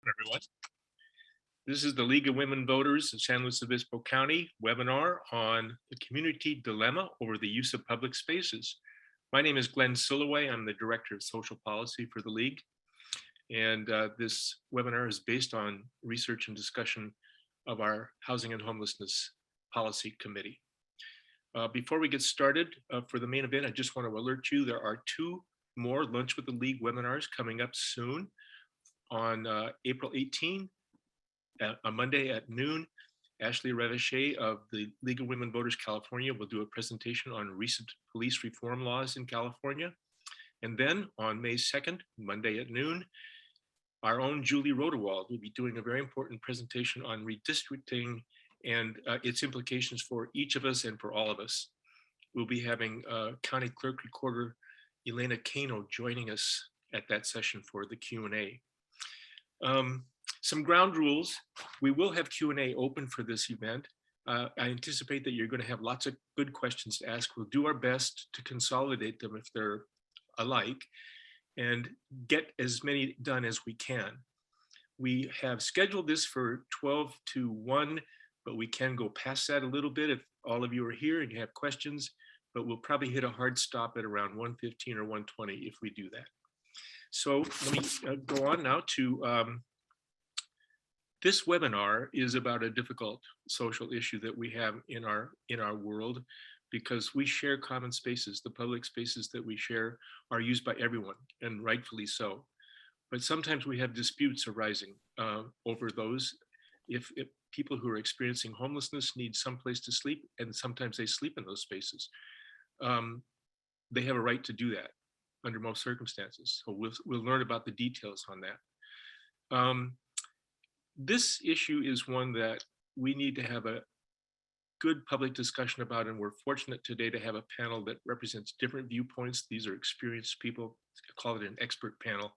everyone. This is the League of Women Voters in San Luis Obispo County webinar on the community dilemma over the use of public spaces. My name is Glenn Silloway. I'm the Director of Social Policy for the League. And this webinar is based on research and discussion of our Housing and Homelessness Policy Committee. Before we get started for the main event, I just want to alert you there are 2 more Lunch with the League webinars coming up soon. On April 18, on Monday at noon, Ashley Revichet of the League of Women Voters California will do a presentation on recent police reform laws in California. And then on May 2nd, Monday at noon, our own Julie Rodewald will be doing a very important presentation on redistricting and its implications for each of us and for all of us. We'll be having County Clerk Recorder Elena Cano joining us at that session for the Q&A. Some ground rules. We will have Q&A open for this event. I anticipate that you're going to have lots of good questions to ask. We'll do our best to consolidate them if they're alike and get as many done as we can. We have scheduled this for 12 to 1, but we can go past that a little bit if all of you are here and you have questions, but we'll probably hit a hard stop at around 1:15 or 1:20 if we do that. So let me go on now to this webinar is about a difficult social issue that we have in our world because we share common spaces. The public spaces that we share are used by everyone, and rightfully so. But sometimes we have disputes arising over those. If people who are experiencing homelessness need some place to sleep, and sometimes they sleep in those spaces, they have a right to do that under most circumstances. So we'll learn about the details on that. This issue is one that we need to have a good public discussion about, and we're fortunate today to have a panel that represents different viewpoints. These are experienced people. I call it an expert panel.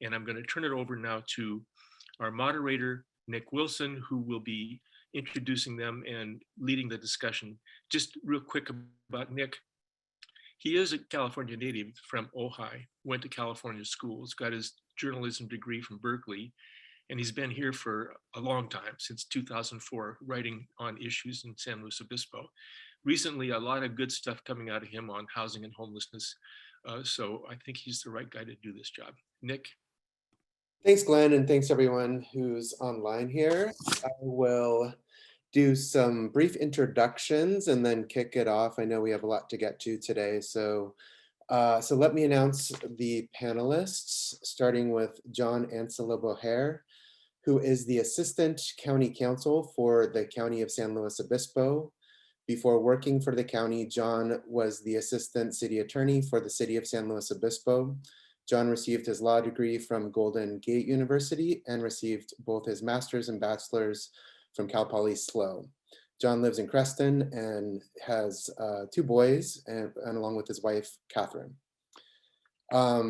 And I'm going to turn it over now to our moderator, Nick Wilson, who will be introducing them and leading the discussion. Just real quick about Nick. He is a California native from Ojai, went to California schools, got his journalism degree from Berkeley, and he's been here for a long time, since 2004, writing on issues in San Luis Obispo. Recently, a lot of good stuff coming out of him on housing and homelessness. So I think he's the right guy to do this job. Nick? Thanks, Glenn, and thanks everyone who's online here. I will do some brief introductions and then kick it off. I know we have a lot to get to today, so let me announce the panelists, starting with John Ansela Boher, who is the Assistant County Counsel for the County of San Luis Obispo. Before working for the county, John was the Assistant City Attorney for the City of San Luis Obispo. John received his law degree from Golden Gate University and received both his master's and bachelor's from Cal Poly SLO. John lives in Creston and has 2 boys and along with his wife, Catherine.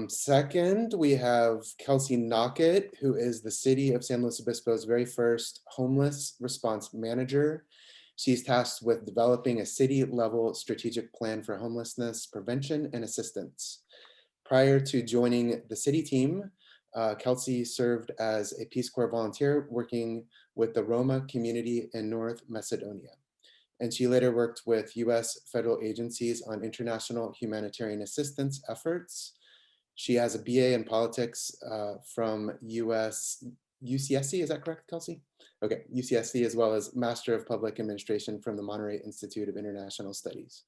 Second, we have Kelsey Knockett, who is the City of San Luis Obispo's very first homeless response manager. She's tasked with developing a city-level strategic plan for homelessness prevention and assistance. Prior to joining the city team, Kelsey served as a Peace Corps volunteer working with the Roma community in North Macedonia. And she later worked with US federal agencies on international humanitarian assistance efforts. She has a BA in politics from UCSC, is that correct, Kelsey? Okay, UCSC, as well as Master of Public Administration from the Monterey Institute of International Studies.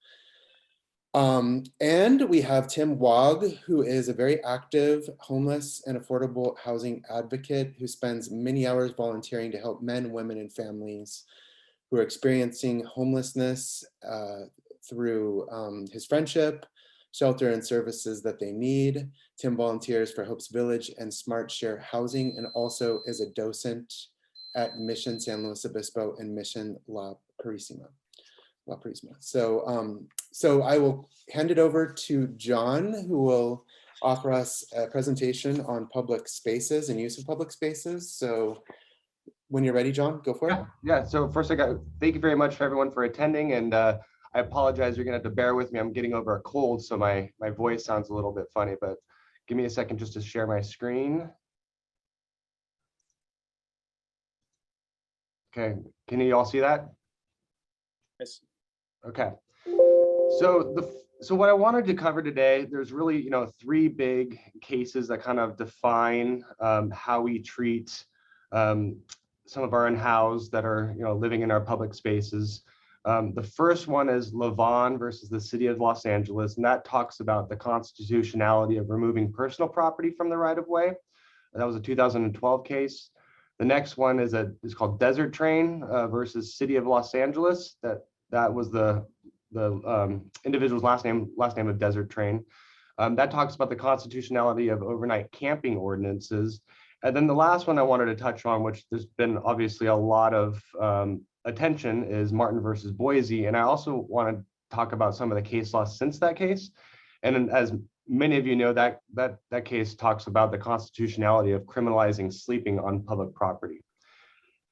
And we have Tim Wog, who is a very active homeless and affordable housing advocate who spends many hours volunteering to help men, women, and families who are experiencing homelessness through his friendship, shelter, and services that they need. Tim volunteers for Hope's Village and Smart Share Housing, and also is a docent at Mission San Luis Obispo and Mission La Purísima. So I will hand it over to John, who will offer us a presentation on public spaces and use of public spaces. So when you're ready, John, go for it. Yeah. So first, thank you very much for everyone for attending, and I apologize. You're gonna have to bear with me. I'm getting over a cold, so my voice sounds a little bit funny. But give me a second just to share my screen. Okay, can you all see that? Yes. Okay. So what I wanted to cover today, there's really, three big cases that kind of define how we treat some of our unhoused that are, living in our public spaces. The first one is Lavonne versus the City of Los Angeles, and that talks about the constitutionality of removing personal property from the right-of-way. That was a 2012 case. The next one is called Desert Train versus City of Los Angeles. That was the individual's last name of Desert Train. That talks about the constitutionality of overnight camping ordinances. And then the last one I wanted to touch on, which there's been obviously a lot of attention, is Martin versus Boise. And I also want to talk about some of the case law since that case. And as many of you know, that case talks about the constitutionality of criminalizing sleeping on public property.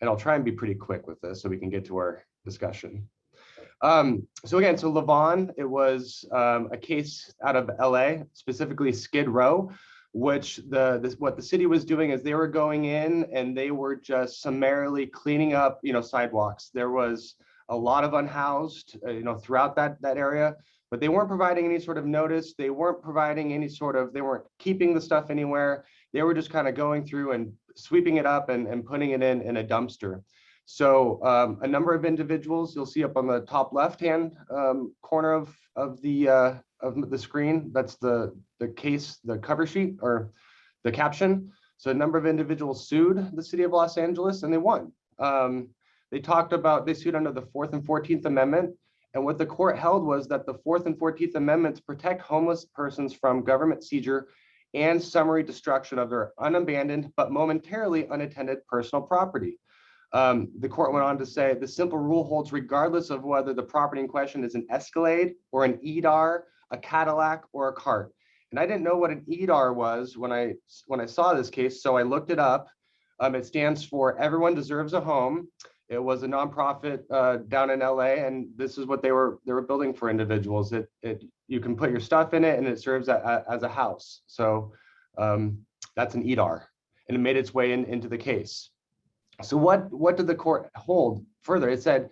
And I'll try and be pretty quick with this so we can get to our discussion. So Lavonne, it was a case out of LA, specifically Skid Row, which what the city was doing is they were going in and they were just summarily cleaning up, sidewalks. There was a lot of unhoused, throughout that area, but they weren't providing any sort of notice. They weren't providing they weren't keeping the stuff anywhere. They were just kind of going through and sweeping it up and putting it in a dumpster. So a number of individuals you'll see up on the top left-hand corner of the screen, that's the case, the cover sheet or the caption. So a number of individuals sued the City of Los Angeles and they won. They sued under the 4th and 14th Amendment. And what the court held was that the 4th and 14th Amendments protect homeless persons from government seizure and summary destruction of their unabandoned but momentarily unattended personal property. The court went on to say the simple rule holds regardless of whether the property in question is an Escalade or an EDAR, a Cadillac, or a cart. And I didn't know what an EDAR was when I saw this case, so I looked it up. It stands for Everyone Deserves a Home. It was a nonprofit down in LA, and this is what they were building for individuals. You can put your stuff in it, and it serves as a house. So that's an EDAR, and it made its way into the case. So what did the court hold further? It said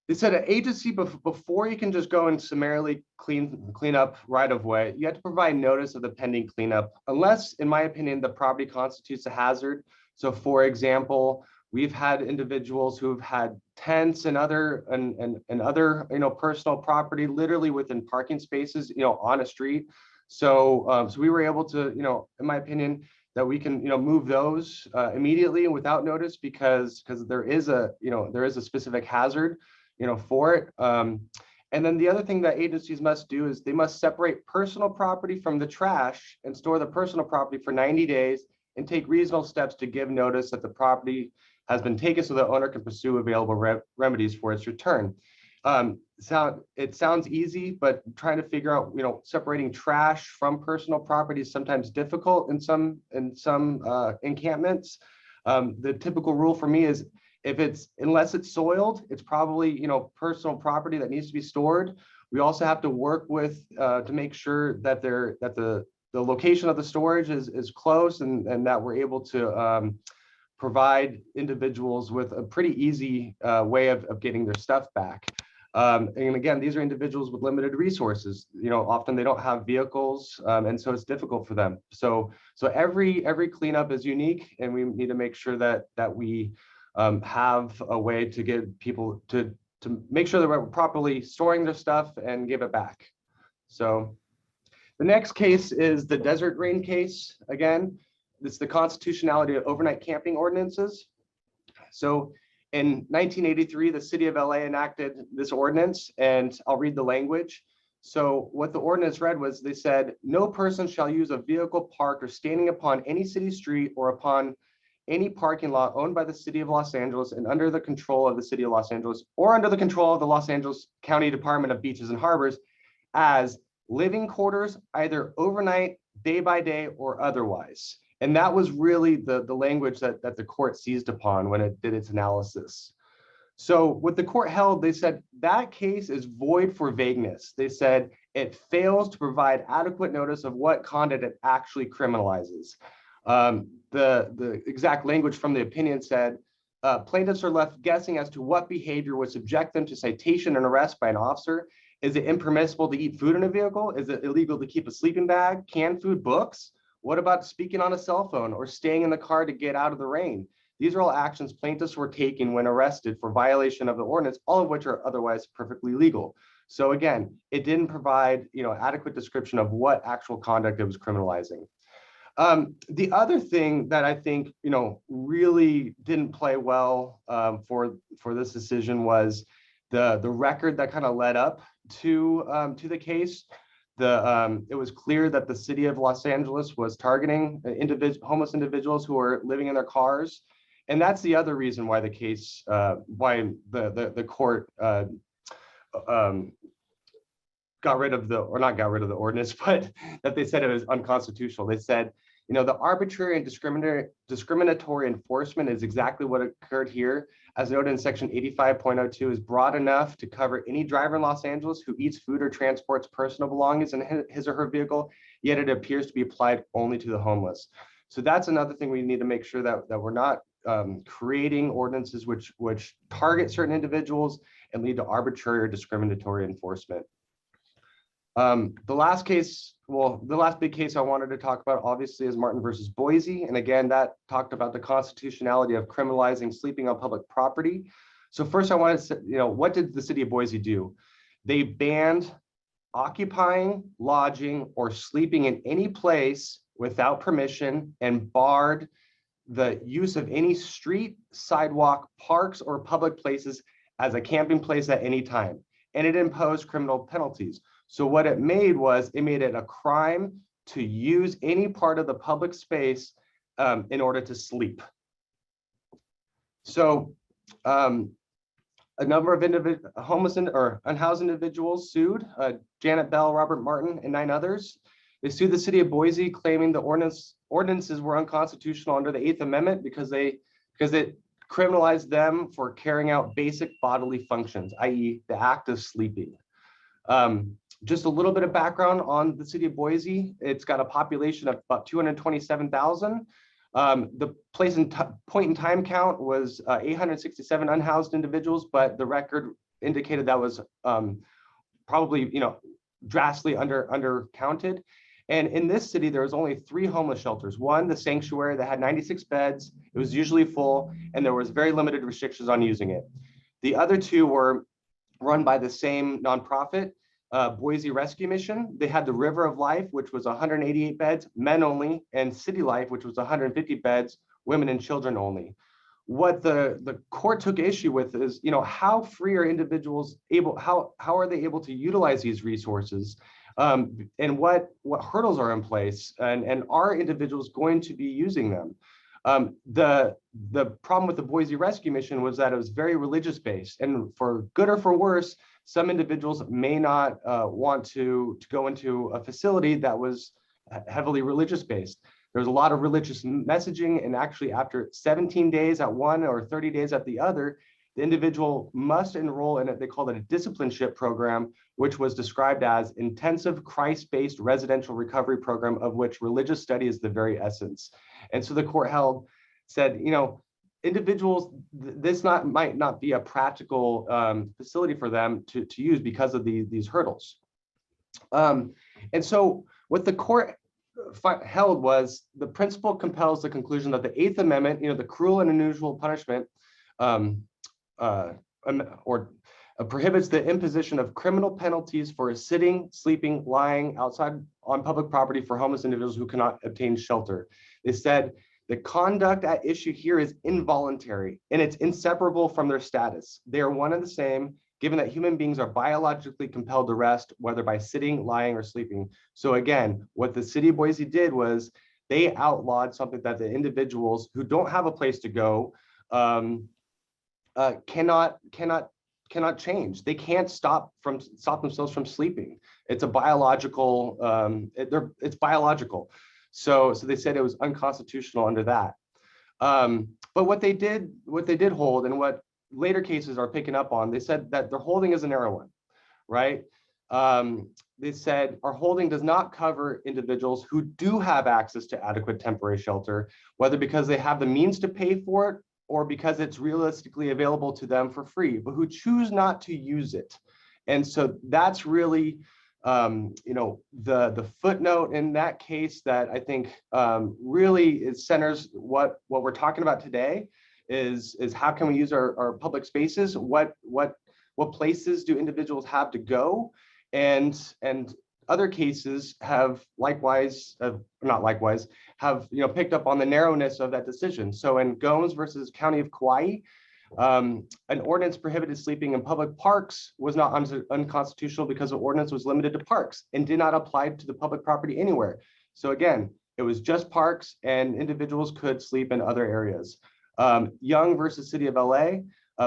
an agency, before you can just go and summarily clean up right of way, you have to provide notice of the pending cleanup, unless, in my opinion, the property constitutes a hazard. So, for example, we've had individuals who've had tents and other personal property literally within parking spaces, on a street. So we were able to, in my opinion, that we can, move those immediately and without notice because there is a specific hazard, for it. And then the other thing that agencies must do is they must separate personal property from the trash and store the personal property for 90 days and take reasonable steps to give notice that the property has been taken so the owner can pursue available remedies for its return. It sounds easy, but trying to figure out, separating trash from personal property is sometimes difficult in some encampments. The typical rule for me is unless it's soiled, it's probably, personal property that needs to be stored. We also have to work with to make sure that the location of the storage is close and that we're able to provide individuals with a pretty easy way of getting their stuff back. And again, these are individuals with limited resources. Often they don't have vehicles, and so it's difficult for them. So every cleanup is unique, and we need to make sure that we have a way to get people to make sure that we're properly storing their stuff and give it back. So the next case is the Desert Rain case. Again, it's the constitutionality of overnight camping ordinances. So in 1983, the city of LA enacted this ordinance, and I'll read the language. So what the ordinance read was, they said, no person shall use a vehicle parked or standing upon any city street or upon any parking lot owned by the city of Los Angeles and under the control of the city of Los Angeles or under the control of the Los Angeles County Department of Beaches and Harbors as living quarters, either overnight, day by day, or otherwise. And that was really the language that the court seized upon when it did its analysis. So what the court held, they said that case is void for vagueness. They said it fails to provide adequate notice of what conduct it actually criminalizes. The exact language from the opinion said, plaintiffs are left guessing as to what behavior would subject them to citation and arrest by an officer. Is it impermissible to eat food in a vehicle? Is it illegal to keep a sleeping bag, canned food, books? What about speaking on a cell phone or staying in the car to get out of the rain? These are all actions plaintiffs were taking when arrested for violation of the ordinance, all of which are otherwise perfectly legal. So again, it didn't provide, adequate description of what actual conduct it was criminalizing. The other thing that I think, really didn't play well for this decision was the record that kind of led up to the case. It was clear that the city of Los Angeles was targeting homeless individuals who are living in their cars, and that's the other reason why the case, why the court got rid of not got rid of the ordinance, but that they said it was unconstitutional. They said, the arbitrary and discriminatory enforcement is exactly what occurred here. As noted in section 85.02 is broad enough to cover any driver in Los Angeles who eats food or transports personal belongings in his or her vehicle, yet it appears to be applied only to the homeless. So that's another thing we need to make sure that we're not creating ordinances which target certain individuals and lead to arbitrary or discriminatory enforcement. The last big case I wanted to talk about, obviously, is Martin versus Boise. And again, that talked about the constitutionality of criminalizing sleeping on public property. So first I wanted to say, what did the city of Boise do? They banned occupying, lodging, or sleeping in any place without permission and barred the use of any street, sidewalk, parks, or public places as a camping place at any time. And it imposed criminal penalties. So what it made it a crime to use any part of the public space in order to sleep. So a number of homeless or unhoused individuals sued Janet Bell, Robert Martin, and 9 others. They sued the city of Boise, claiming the ordinances were unconstitutional under the 8th Amendment because it criminalized them for carrying out basic bodily functions, i.e. the act of sleeping. Just a little bit of background on the city of Boise. It's got a population of about 227,000. The point in time count was 867 unhoused individuals, but the record indicated that was probably drastically undercounted. And in this city, there was only 3 homeless shelters. One, the Sanctuary, that had 96 beds. It was usually full, and there was very limited restrictions on using it. The other 2 were run by the same nonprofit, Boise Rescue Mission. They had the River of Life, which was 188 beds, men only, and City Life, which was 150 beds, women and children only. What the court took issue with is, how free are individuals how are they able to utilize these resources, and what hurdles are in place, and are individuals going to be using them? The problem with the Boise Rescue Mission was that it was very religious based, and for good or for worse, some individuals may not want to go into a facility that was heavily religious based. There's a lot of religious messaging, and actually after 17 days at one or 30 days at the other, the individual must enroll in it. They called it a discipleship program, which was described as intensive Christ-based residential recovery program, of which religious study is the very essence. And so the court said, individuals, this might not be a practical facility for them to use because of these hurdles. And so what the court held was the principle compels the conclusion that the 8th Amendment, the cruel and unusual punishment, prohibits the imposition of criminal penalties for sitting, sleeping, lying outside on public property for homeless individuals who cannot obtain shelter. They said the conduct at issue here is involuntary and it's inseparable from their status. They are one and the same, given that human beings are biologically compelled to rest, whether by sitting, lying, or sleeping. So again, what the city of Boise did was they outlawed something that the individuals who don't have a place to go cannot change. They can't stop themselves from sleeping. It's a biological. It's biological. So they said it was unconstitutional under that. But what they did hold, and what later cases are picking up on, they said that their holding is a narrow one, right? They said our holding does not cover individuals who do have access to adequate temporary shelter, whether because they have the means to pay for it or because it's realistically available to them for free, but who choose not to use it. And so that's really, the footnote in that case that I think really it centers what we're talking about today is how can we use our public spaces? What places do individuals have to go? And other cases have likewise, not likewise, have picked up on the narrowness of that decision. So in Gomes versus County of Kauai, an ordinance prohibited sleeping in public parks was not unconstitutional because the ordinance was limited to parks and did not apply to the public property anywhere. So again, it was just parks and individuals could sleep in other areas. Young versus City of LA,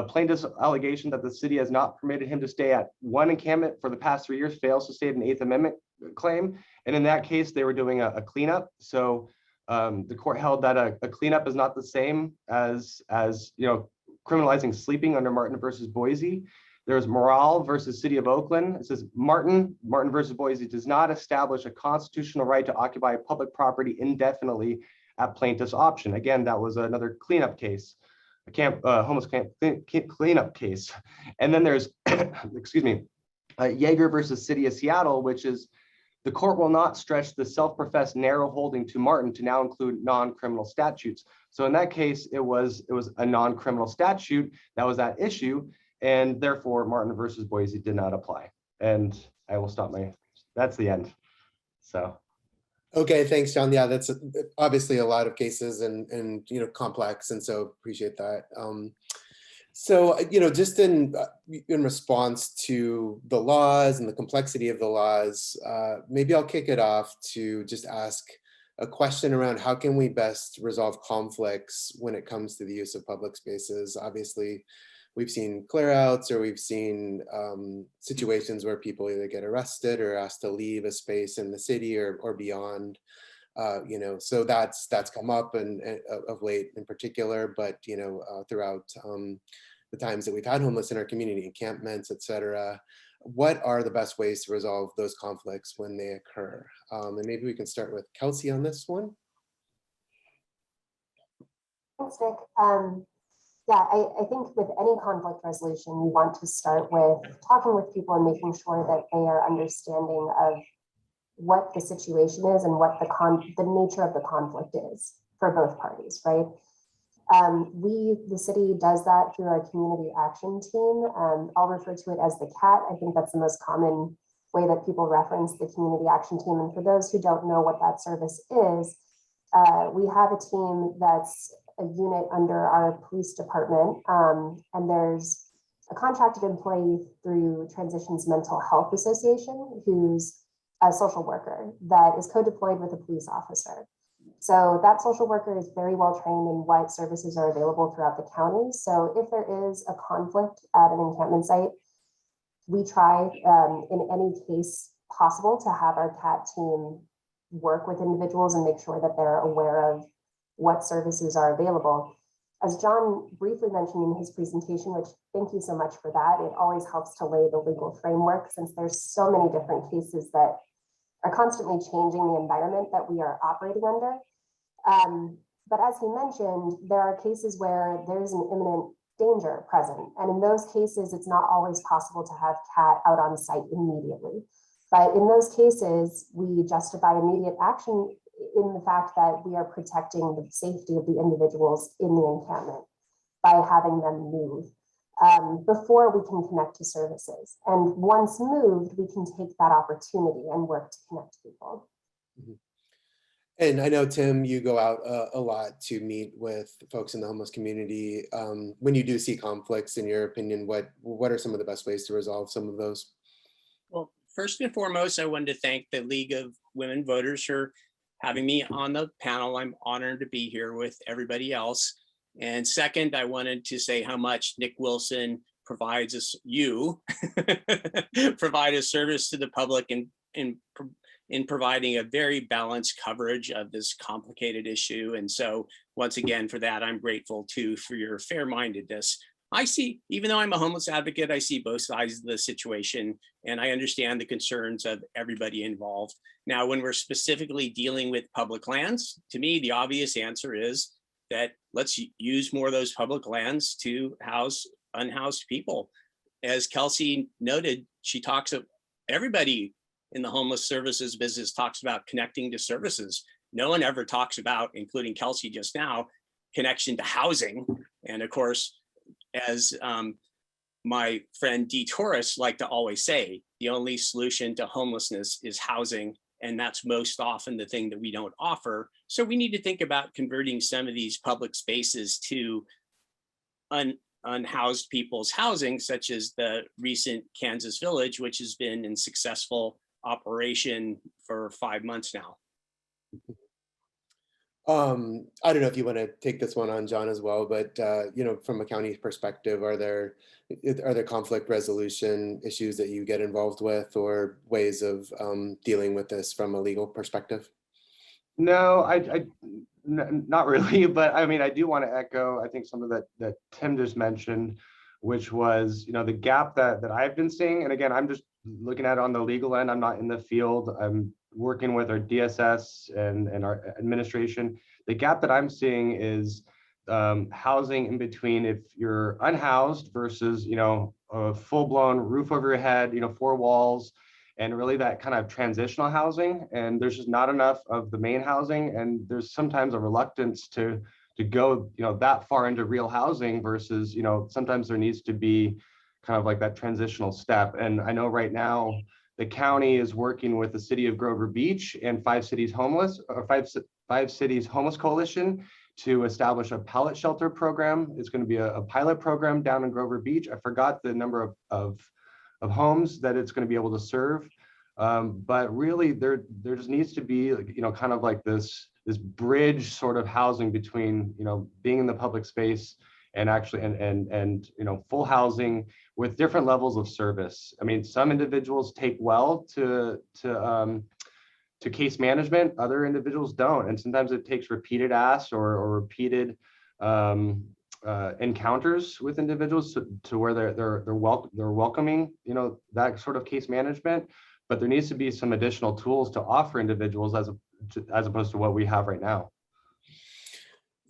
plaintiff's allegation that the city has not permitted him to stay at one encampment for the past 3 years fails to state an Eighth Amendment claim. And in that case, they were doing a cleanup. So the court held that a cleanup is not the same as criminalizing sleeping under Martin versus Boise. There's Morale versus City of Oakland. It says Martin versus Boise does not establish a constitutional right to occupy public property indefinitely at plaintiff's option. Again, that was another cleanup case, homeless camp cleanup case. And then there's, excuse me, Yeager versus City of Seattle, which is the court will not stretch the self-professed narrow holding to Martin to now include non-criminal statutes. So in that case, it was a non-criminal statute that was at issue, and therefore Martin versus Boise did not apply. And I will stop that's the end. So. Okay, thanks, John. Yeah, that's obviously a lot of cases and complex, and so appreciate that. So just in response to the laws and the complexity of the laws, maybe I'll kick it off to just ask a question around how can we best resolve conflicts when it comes to the use of public spaces. Obviously, we've seen clear-outs or we've seen situations where people either get arrested or asked to leave a space in the city or beyond. So that's come up and of late in particular, but throughout the times that we've had homeless in our community, encampments, et cetera. What are the best ways to resolve those conflicts when they occur? And maybe we can start with Kelsey on this one. Thanks, Nick. Yeah, I think with any conflict resolution, you want to start with talking with people and making sure that they are understanding of what the situation is and what the nature of the conflict is for both parties, right? The city does that through our community action team. I'll refer to it as the CAT. I think that's the most common way that people reference the community action team. And for those who don't know what that service is, we have a team that's a unit under our police department. And there's a contracted employee through Transitions Mental Health Association who's a social worker that is co-deployed with a police officer. So that social worker is very well trained in what services are available throughout the county. So if there is a conflict at an encampment site, we try in any case possible to have our CAT team work with individuals and make sure that they're aware of what services are available. As John briefly mentioned in his presentation, which thank you so much for that, it always helps to lay the legal framework since there's so many different cases that are constantly changing the environment that we are operating under. But as he mentioned, there are cases where there's an imminent danger present. And in those cases, it's not always possible to have CAT out on site immediately. But in those cases, we justify immediate action in the fact that we are protecting the safety of the individuals in the encampment by having them move before we can connect to services. And once moved, we can take that opportunity and work to connect people. Mm-hmm. And I know, Tim, you go out a lot to meet with folks in the homeless community. When you do see conflicts, in your opinion, what are some of the best ways to resolve some of those? Well, first and foremost, I wanted to thank the League of Women Voters for having me on the panel. I'm honored to be here with everybody else. And second, I wanted to say how much Nick Wilson provides us, provide a service to the public in providing a very balanced coverage of this complicated issue. And so once again, for that, I'm grateful too for your fair-mindedness. I see, even though I'm a homeless advocate, I see both sides of the situation and I understand the concerns of everybody involved. Now, when we're specifically dealing with public lands, to me, the obvious answer is that let's use more of those public lands to house unhoused people. As Kelsey noted, she talks of everybody in the homeless services business talks about connecting to services. No one ever talks about, including Kelsey just now, connection to housing. And of course, as my friend D. Torres liked to always say, the only solution to homelessness is housing. And that's most often the thing that we don't offer. So we need to think about converting some of these public spaces to unhoused people's housing, such as the recent Kansas Village, which has been in successful operation for 5 months now. I don't know if you want to take this one on, John, as well, but you know, from a county perspective, are there conflict resolution issues that you get involved with, or ways of dealing with this from a legal perspective? No, not really, but I mean, I do want to echo, I think some of that Tim just mentioned, which was, you know, the gap that I've been seeing. And again, I'm just looking at it on the legal end. I'm not in the field. I'm working with our DSS and our administration. The gap that I'm seeing is housing in between, if you're unhoused versus, you know, a full-blown roof over your head, you know, 4 walls, and really that kind of transitional housing. And there's just not enough of the main housing, and there's sometimes a reluctance to go, you know, that far into real housing versus, you know, sometimes there needs to be kind of like that transitional step. And I know right now the county is working with the city of Grover Beach and Five Cities Homeless Coalition to establish a pallet shelter program. It's going to be a pilot program down in Grover Beach. I forgot the number of homes that it's going to be able to serve. But really there just needs to be, you know, kind of like this bridge sort of housing between, you know, being in the public space and actually and you know, full housing with different levels of service. I mean, some individuals take well to case management, other individuals don't, and sometimes it takes repeated asks or repeated encounters with individuals to where they're welcoming, you know, that sort of case management. But there needs to be some additional tools to offer individuals as opposed to what we have right now.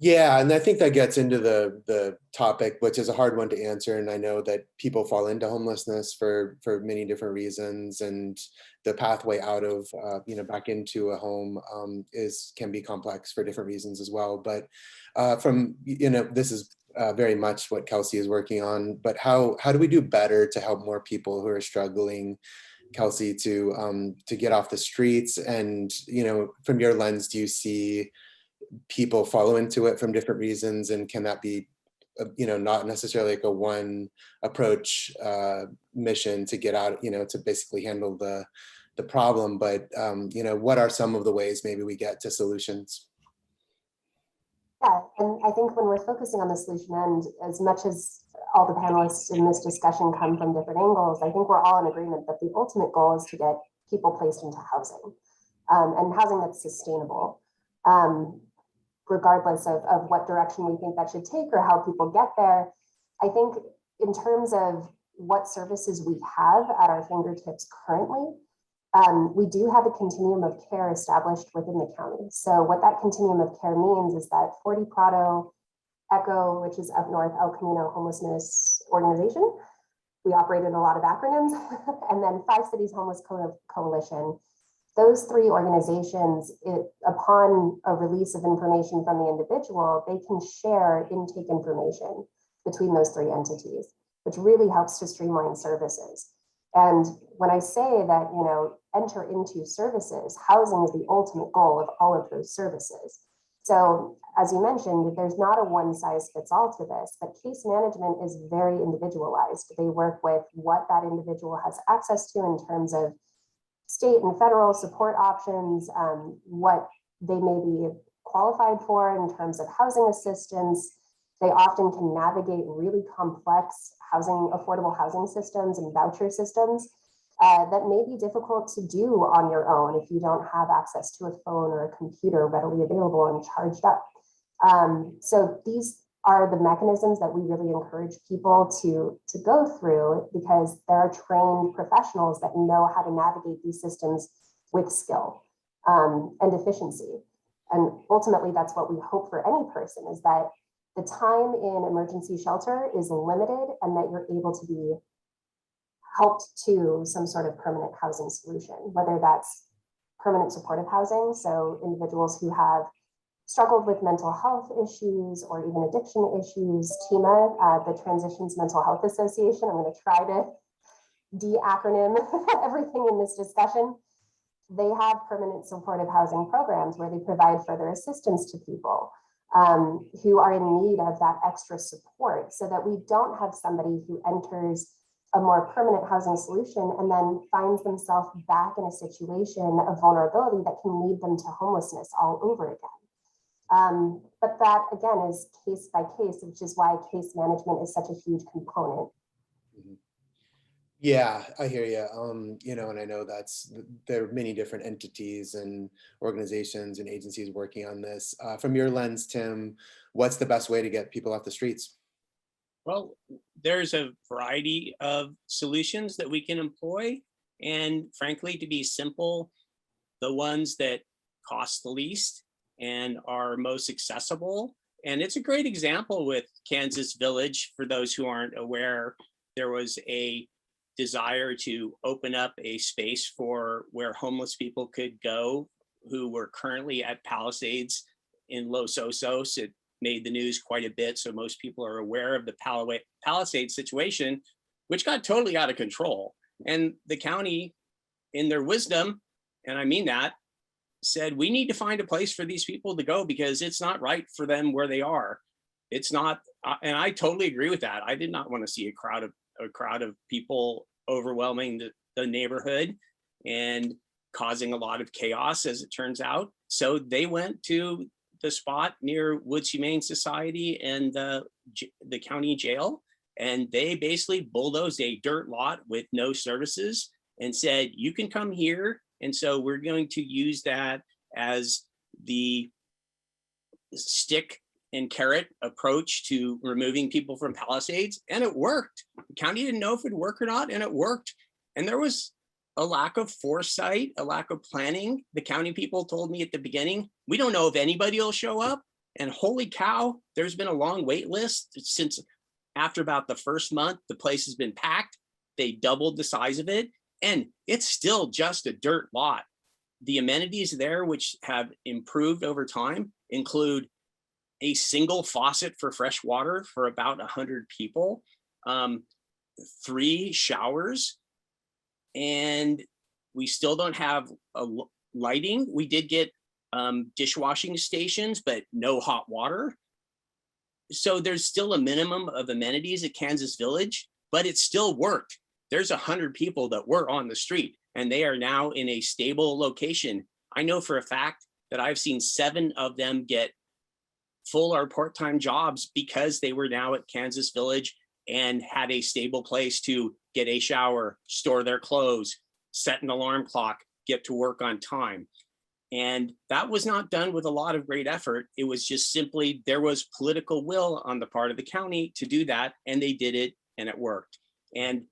Yeah, and I think that gets into the topic, which is a hard one to answer. And I know that people fall into homelessness for many different reasons, and the pathway out of you know, back into a home can be complex for different reasons as well. But from, you know, this is very much what Kelsey is working on. But how do we do better to help more people who are struggling, Kelsey, to get off the streets? And, you know, from your lens, do you see people follow into it from different reasons, and can that be, you know, not necessarily like a one approach mission to get out, you know, to basically handle the problem, but you know, what are some of the ways maybe we get to solutions? Yeah, and I think when we're focusing on the solution end, as much as all the panelists in this discussion come from different angles, I think we're all in agreement that the ultimate goal is to get people placed into housing, and housing that's sustainable, regardless of what direction we think that should take or how people get there. I think in terms of what services we have at our fingertips currently, we do have a continuum of care established within the county. So what that continuum of care means is that 40 Prado, ECHO, which is up north, El Camino Homelessness Organization, we operate in a lot of acronyms, and then Five Cities Homeless Coalition. Those 3 organizations, upon a release of information from the individual, they can share intake information between those 3 entities, which really helps to streamline services. And when I say that, you know, enter into services, housing is the ultimate goal of all of those services. So as you mentioned, there's not a one size fits all to this, but case management is very individualized. They work with what that individual has access to in terms of state and federal support options, what they may be qualified for in terms of housing assistance. They often can navigate really complex affordable housing systems and voucher systems that may be difficult to do on your own if you don't have access to a phone or a computer readily available and charged up. So these are the mechanisms that we really encourage people to go through, because there are trained professionals that know how to navigate these systems with skill and efficiency. And ultimately, that's what we hope for any person, is that the time in emergency shelter is limited and that you're able to be helped to some sort of permanent housing solution, whether that's permanent supportive housing, so individuals who have struggled with mental health issues or even addiction issues. TIMA, the Transitions Mental Health Association, I'm going to try to de-acronym everything in this discussion. They have permanent supportive housing programs where they provide further assistance to people who are in need of that extra support, so that we don't have somebody who enters a more permanent housing solution and then finds themselves back in a situation of vulnerability that can lead them to homelessness all over again. But that, again, is case by case, which is why case management is such a huge component. Yeah, I hear you. You know, and I know there are many different entities and organizations and agencies working on this. From your lens, Tim, what's the best way to get people off the streets? Well, there's a variety of solutions that we can employ. And frankly, to be simple, the ones that cost the least and are most accessible. And it's a great example with Kansas Village. For those who aren't aware, there was a desire to open up a space for where homeless people could go who were currently at Palisades in Los Osos. It made the news quite a bit, so most people are aware of the Palisades situation, which got totally out of control. And the county, in their wisdom, and I mean that, said, we need to find a place for these people to go because it's not right for them where they are. It's not, and I totally agree with that. I did not want to see a crowd of people overwhelming the neighborhood and causing a lot of chaos, as it turns out. So they went to the spot near Woods Humane Society and the county jail, and they basically bulldozed a dirt lot with no services and said, you can come here. And so we're going to use that as the stick and carrot approach to removing people from Palisades. And it worked. The county didn't know if it'd work or not, and it worked. And there was a lack of foresight, a lack of planning. The county people told me at the beginning, we don't know if anybody will show up. And holy cow, there's been a long wait list since after about the first month, the place has been packed. They doubled the size of it, and it's still just a dirt lot. The amenities there, which have improved over time, include a single faucet for fresh water for about 100 people, 3 showers, and we still don't have lighting. We did get dishwashing stations, but no hot water. So there's still a minimum of amenities at Kansas Village, but it still worked. There's 100 people that were on the street, and they are now in a stable location. I know for a fact that I've seen 7 of them get full or part-time jobs because they were now at Kansas Village and had a stable place to get a shower, store their clothes, set an alarm clock, get to work on time. And that was not done with a lot of great effort. It was just simply, there was political will on the part of the county to do that, and they did it, and it worked. And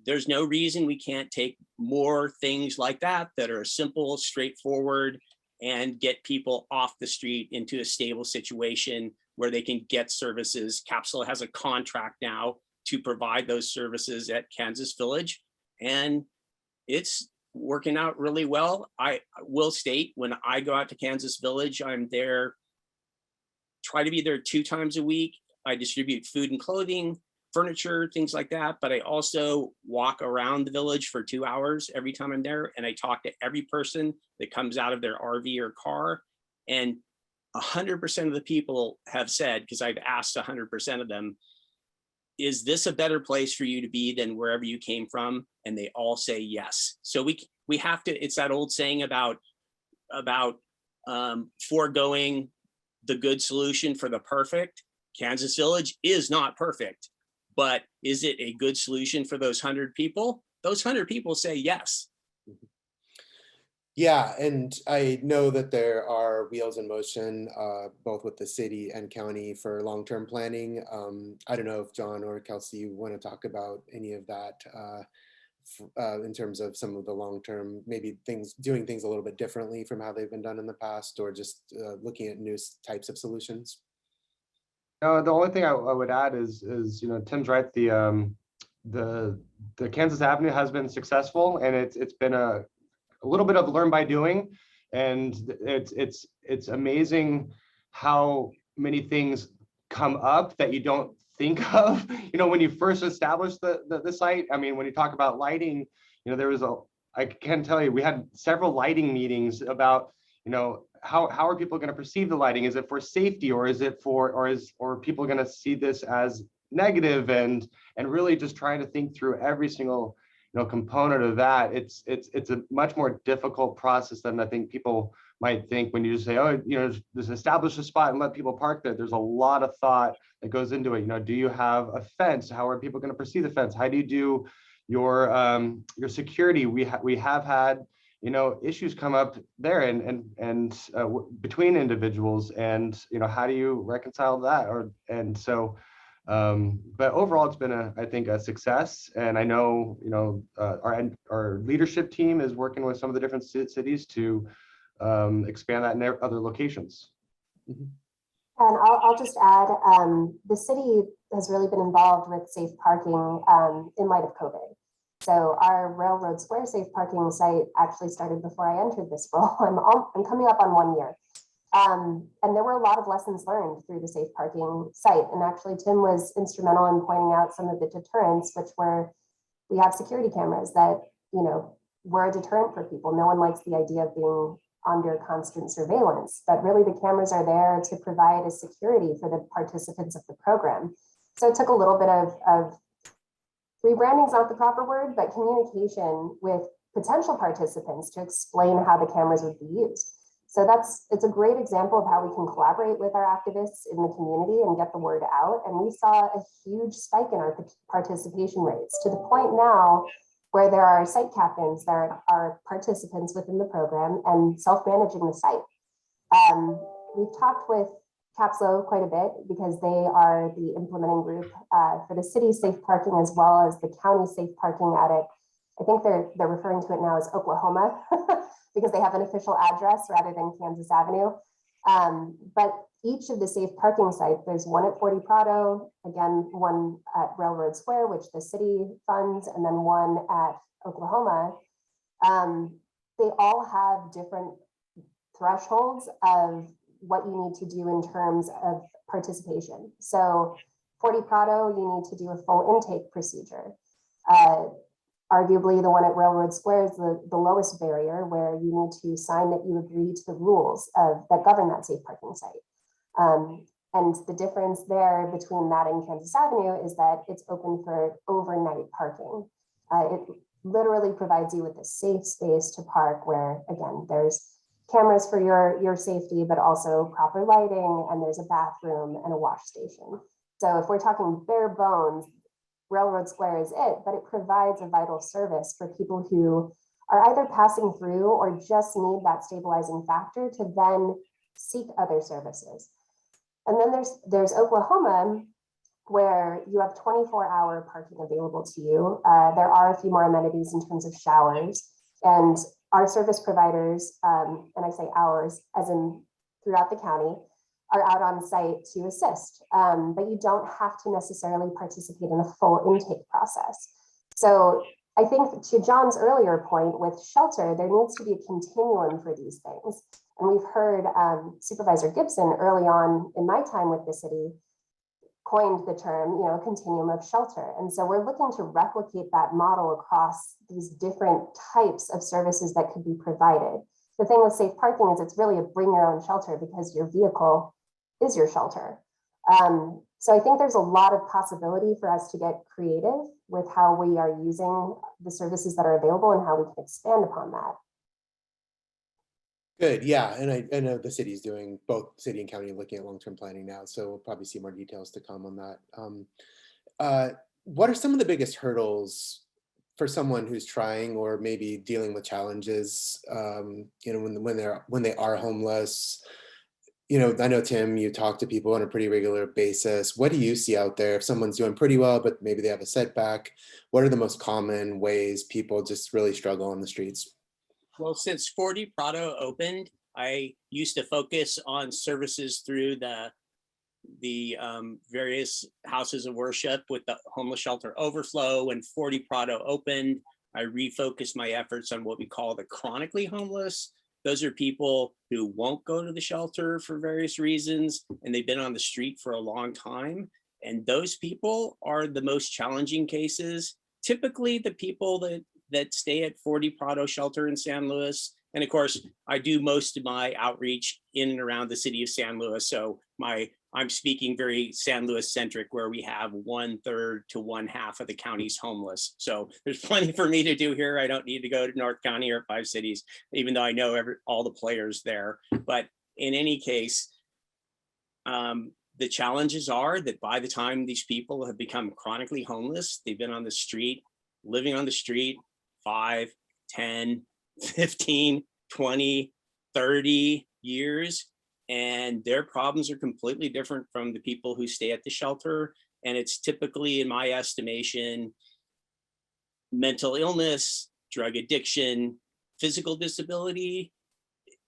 there's no reason we can't take more things like that are simple, straightforward, and get people off the street into a stable situation where they can get services. Capsule has a contract now to provide those services at Kansas Village, and it's working out really well. I will state, when I go out to Kansas Village, I'm there, try to be there 2 times a week. I distribute food and clothing, furniture, things like that. But I also walk around the village for 2 hours every time I'm there. And I talk to every person that comes out of their RV or car. And 100% of the people have said, because I've asked 100% of them, is this a better place for you to be than wherever you came from? And they all say yes. So we have to, it's that old saying about foregoing the good solution for the perfect. Kansas Village is not perfect, but is it a good solution for those 100 people? Those 100 people say yes. Yeah, and I know that there are wheels in motion, both with the city and county for long-term planning. I don't know if John or Kelsey want to talk about any of that in terms of some of the long-term, maybe doing things a little bit differently from how they've been done in the past, or just looking at new types of solutions? No, the only thing I would add is Tim's right. The Kansas Avenue has been successful, and it's been a little bit of learn by doing, and it's amazing how many things come up that you don't think of. When you first establish the site. I mean, when you talk about lighting, there was I can tell you, we had several lighting meetings about, how are people going to perceive the lighting? Is it for safety, or is it or are people going to see this as negative? And really just trying to think through every single component of that. It's a much more difficult process than I think people might think when you just say, oh, just establish a spot and let people park there. There's a lot of thought that goes into it. Do you have a fence? How are people going to perceive the fence? How do you do your security? We have had issues come up there and between individuals, and how do you reconcile that? But overall, it's been I think a success, and I know our leadership team is working with some of the different cities to expand that in their other locations. Mm-hmm. And I'll just add, the city has really been involved with safe parking in light of COVID. So our Railroad Square safe parking site actually started before I entered this role. I'm coming up on 1 year. And there were a lot of lessons learned through the safe parking site. And actually, Tim was instrumental in pointing out some of the deterrents, which were, we have security cameras that, were a deterrent for people. No one likes the idea of being under constant surveillance, but really the cameras are there to provide a security for the participants of the program. So it took a little bit of rebranding is not the proper word, but communication with potential participants to explain how the cameras would be used. So it's a great example of how we can collaborate with our activists in the community and get the word out. And we saw a huge spike in our participation rates, to the point now where there are site captains that are participants within the program and self-managing the site. We've talked with Capslo quite a bit because they are the implementing group for the city's safe parking, as well as the county safe parking at it. I think they're referring to it now as Oklahoma because they have an official address rather than Kansas Avenue. But each of the safe parking sites, there's one at 40 Prado, again, one at Railroad Square, which the city funds, and then one at Oklahoma. They all have different thresholds of what you need to do in terms of participation. So 40 Prado, you need to do a full intake procedure. Arguably, the one at Railroad Square is the lowest barrier, where you need to sign that you agree to the rules that govern that safe parking site. And the difference there between that and Kansas Avenue is that it's open for overnight parking. It literally provides you with a safe space to park where, again, there's cameras for your safety, but also proper lighting, and there's a bathroom and a wash station. So if we're talking bare bones, Railroad Square is it, but it provides a vital service for people who are either passing through or just need that stabilizing factor to then seek other services. And then there's Oklahoma, where you have 24-hour parking available to you. There are a few more amenities in terms of showers, and our service providers, and I say ours as in throughout the county, are out on site to assist, but you don't have to necessarily participate in a full intake process. So I think to John's earlier point with shelter, there needs to be a continuum for these things. And we've heard Supervisor Gibson early on in my time with the city coined the term, continuum of shelter. And so we're looking to replicate that model across these different types of services that could be provided. The thing with safe parking is it's really a bring your own shelter, because your vehicle is your shelter. So I think there's a lot of possibility for us to get creative with how we are using the services that are available and how we can expand upon that. Good, yeah, and I know the city's doing, both city and county, looking at long-term planning now, so we'll probably see more details to come on that. What are some of the biggest hurdles for someone who's trying or maybe dealing with challenges, when they are homeless? I know, Tim, you talk to people on a pretty regular basis. What do you see out there? If someone's doing pretty well, but maybe they have a setback, what are the most common ways people just really struggle on the streets? Well, since 40 Prado opened, I used to focus on services through the various houses of worship with the homeless shelter overflow. When 40 Prado opened, I refocused my efforts on what we call the chronically homeless. Those are people who won't go to the shelter for various reasons, and they've been on the street for a long time. And those people are the most challenging cases. Typically, the people that stay at 40 Prado shelter in San Luis. And of course, I do most of my outreach in and around the city of San Luis. So I'm speaking very San Luis centric, where we have 1/3 to 1/2 of the county's homeless. So there's plenty for me to do here. I don't need to go to North County or 5 cities, even though I know all the players there. But in any case, the challenges are that by the time these people have become chronically homeless, they've been on the street, living on the street 5, 10, 15, 20, 30 years. And their problems are completely different from the people who stay at the shelter. And it's typically, in my estimation, mental illness, drug addiction, physical disability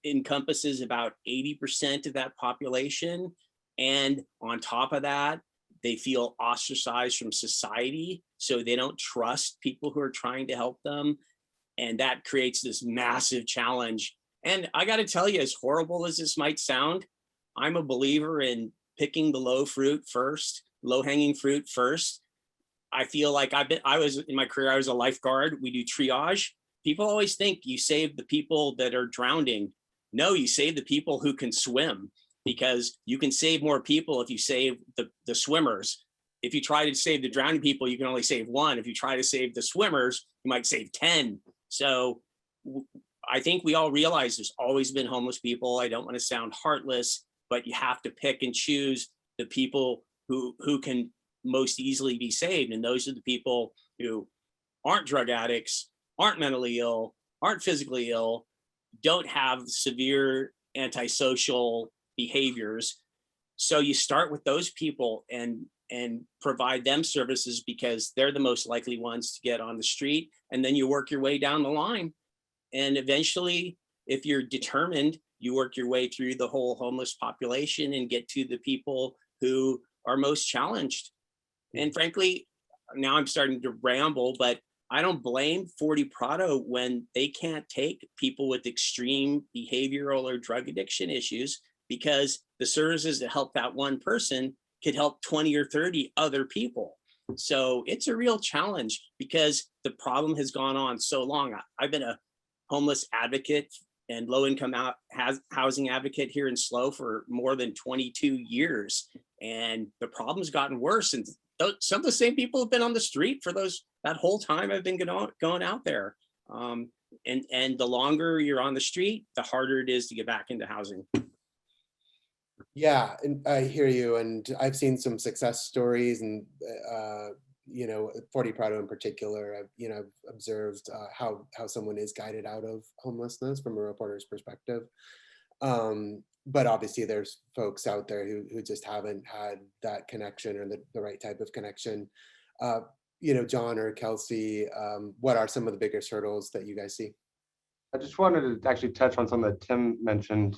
encompasses about 80% of that population. And on top of that, they feel ostracized from society. So they don't trust people who are trying to help them. And that creates this massive challenge. And I got to tell you, as horrible as this might sound, I'm a believer in picking the low hanging fruit first. I feel like I was in my career, I was a lifeguard. We do triage. People always think you save the people that are drowning. No, you save the people who can swim, because you can save more people if you save the swimmers. If you try to save the drowning people, you can only save one. If you try to save the swimmers, you might save 10. So I think we all realize there's always been homeless people. I don't want to sound heartless, but you have to pick and choose the people who can most easily be saved. And those are the people who aren't drug addicts, aren't mentally ill, aren't physically ill, don't have severe antisocial behaviors. So you start with those people and provide them services, because they're the most likely ones to get on the street. And then you work your way down the line. And eventually, if you're determined, you work your way through the whole homeless population and get to the people who are most challenged. And frankly, now I'm starting to ramble, but I don't blame 40 Prado when they can't take people with extreme behavioral or drug addiction issues, because the services that help that one person could help 20 or 30 other people. So it's a real challenge, because the problem has gone on so long. I've been a homeless advocate and low-income housing advocate here in SLO for more than 22 years. And the problem's gotten worse. And some of the same people have been on the street for that whole time I've been going out there. And the longer you're on the street, the harder it is to get back into housing. Yeah, and I hear you. And I've seen some success stories, and 40 Prado in particular. I've observed how someone is guided out of homelessness from a reporter's perspective. But obviously, there's folks out there who just haven't had that connection, or the right type of connection. John or Kelsey, what are some of the biggest hurdles that you guys see? I just wanted to actually touch on something that Tim mentioned,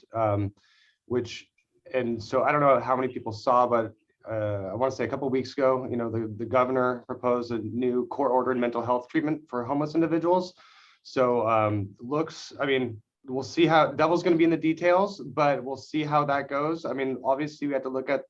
and so I don't know how many people saw, but I want to say a couple of weeks ago, the governor proposed a new court-ordered mental health treatment for homeless individuals. So we'll see how, devil's going to be in the details, but we'll see how that goes. I mean, obviously we have to look at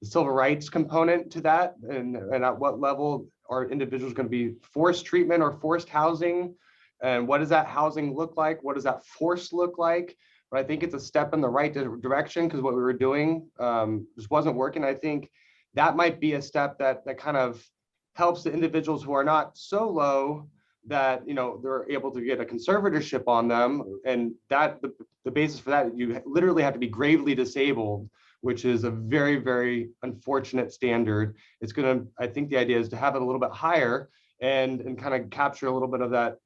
the civil rights component to that, and at what level are individuals going to be forced treatment or forced housing, and what does that housing look like? What does that force look like? But I think it's a step in the right direction, because what we were doing just wasn't working. I think that might be a step that kind of helps the individuals who are not so low that they're able to get a conservatorship on them, and that the basis for that, you literally have to be gravely disabled, which is a very, very unfortunate standard. I think the idea is to have it a little bit higher and kind of capture a little bit of that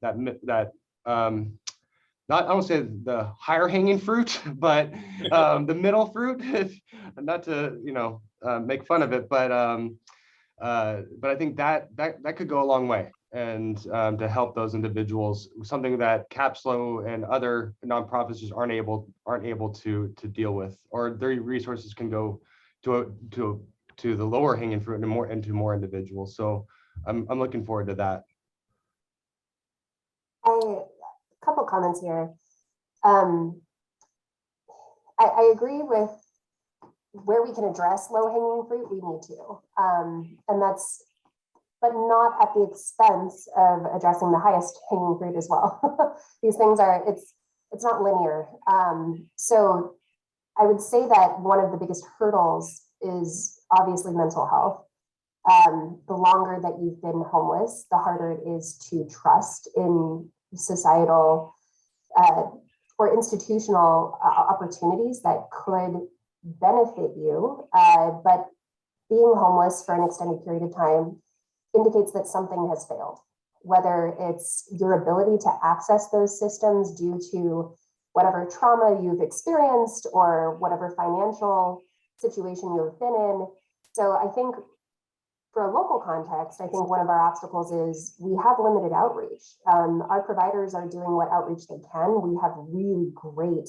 not, I don't say the higher hanging fruit, but the middle fruit, not to, make fun of it, but I think that could go a long way, and to help those individuals, something that CAPSLO and other nonprofits just aren't able to deal with, or their resources can go to the lower hanging fruit and to more individuals. So I'm looking forward to that. A couple comments here. I agree with where we can address low hanging fruit, we need to. And that's, but not at the expense of addressing the highest hanging fruit as well. These things are, it's not linear. So I would say that one of the biggest hurdles is obviously mental health. The longer that you've been homeless, the harder it is to trust in societal or institutional opportunities that could benefit you. But being homeless for an extended period of time indicates that something has failed, whether it's your ability to access those systems due to whatever trauma you've experienced or whatever financial situation you've been in. So I think for a local context, I think one of our obstacles is we have limited outreach. Our providers are doing what outreach they can. We have really great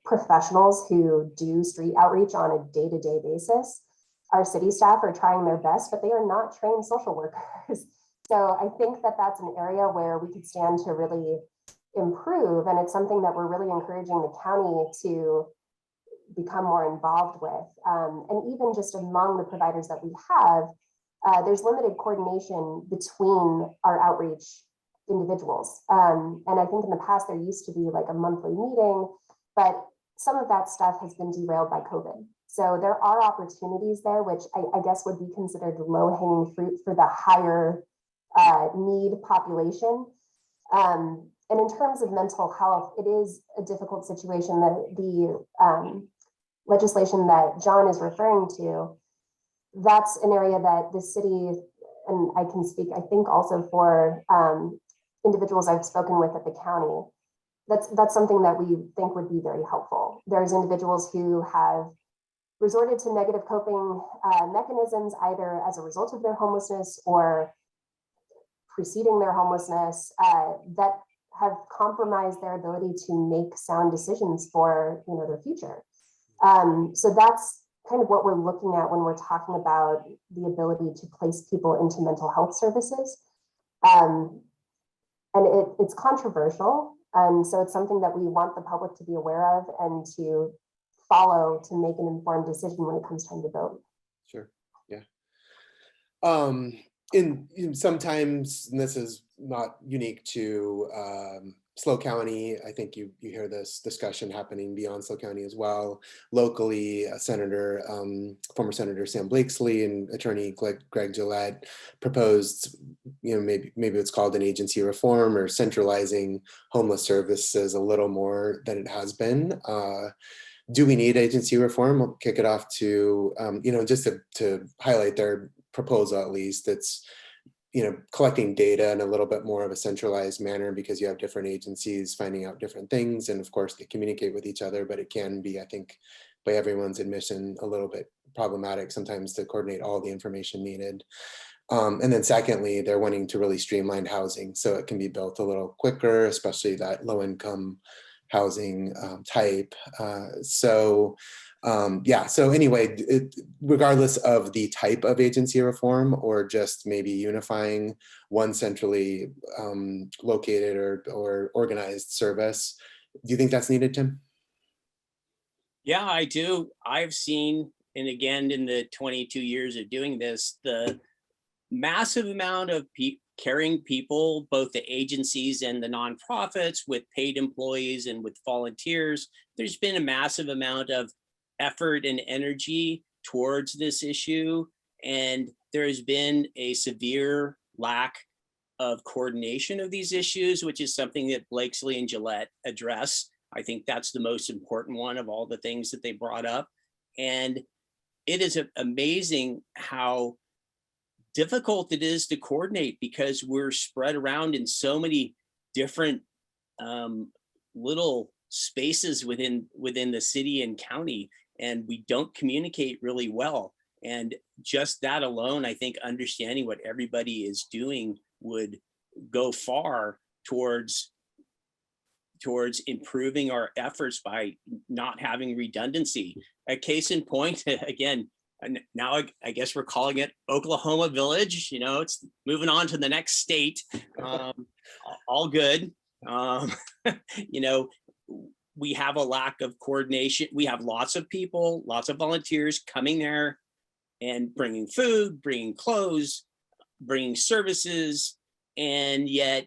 professionals who do street outreach on a day-to-day basis. Our city staff are trying their best, but they are not trained social workers. So I think that that's an area where we could stand to really improve. And it's something that we're really encouraging the county to become more involved with. And even just among the providers that we have, there's limited coordination between our outreach individuals. And I think in the past, there used to be like a monthly meeting, but some of that stuff has been derailed by COVID. So there are opportunities there, which I guess would be considered low hanging fruit for the higher need population. And in terms of mental health, it is a difficult situation. That the legislation that John is referring to, that's an area that the city, and I can speak, I think also for individuals I've spoken with at the county, that's something that we think would be very helpful. There's individuals who have resorted to negative coping mechanisms, either as a result of their homelessness or preceding their homelessness, that have compromised their ability to make sound decisions for their future. So that's kind of what we're looking at when we're talking about the ability to place people into mental health services. And it's controversial. And so it's something that we want the public to be aware of and to follow to make an informed decision when it comes time to vote. Sure. Yeah. In sometimes, and this is not unique to SLO County, I think you hear this discussion happening beyond SLO County as well. Locally, former Senator Sam Blakesley and attorney Greg Gillette proposed, maybe it's called an agency reform or centralizing homeless services a little more than it has been. Do we need agency reform? I'll kick it off to, just to highlight their proposal, at least. It's, collecting data in a little bit more of a centralized manner, because you have different agencies finding out different things. And of course they communicate with each other, but it can be, I think, by everyone's admission, a little bit problematic sometimes to coordinate all the information needed. And then secondly, they're wanting to really streamline housing so it can be built a little quicker, especially that low income housing type. So anyway, regardless of the type of agency reform or just maybe unifying one centrally located or organized service, do you think that's needed, Tim? Yeah, I do. I've seen, and again, in the 22 years of doing this, the massive amount of caring people, both the agencies and the nonprofits, with paid employees and with volunteers. There's been a massive amount of effort and energy towards this issue, and there has been a severe lack of coordination of these issues, which is something that Blakesley and Gillette address. I think that's the most important one of all the things that they brought up. And it is amazing how difficult it is to coordinate, because we're spread around in so many different little spaces within the city and county, and we don't communicate really well. And just that alone, I think understanding what everybody is doing would go far towards improving our efforts by not having redundancy. A case in point, again, and now I guess we're calling it Oklahoma Village. You know, it's moving on to the next state. All good. You know, we have a lack of coordination. We have lots of people, lots of volunteers coming there and bringing food, bringing clothes, bringing services, and yet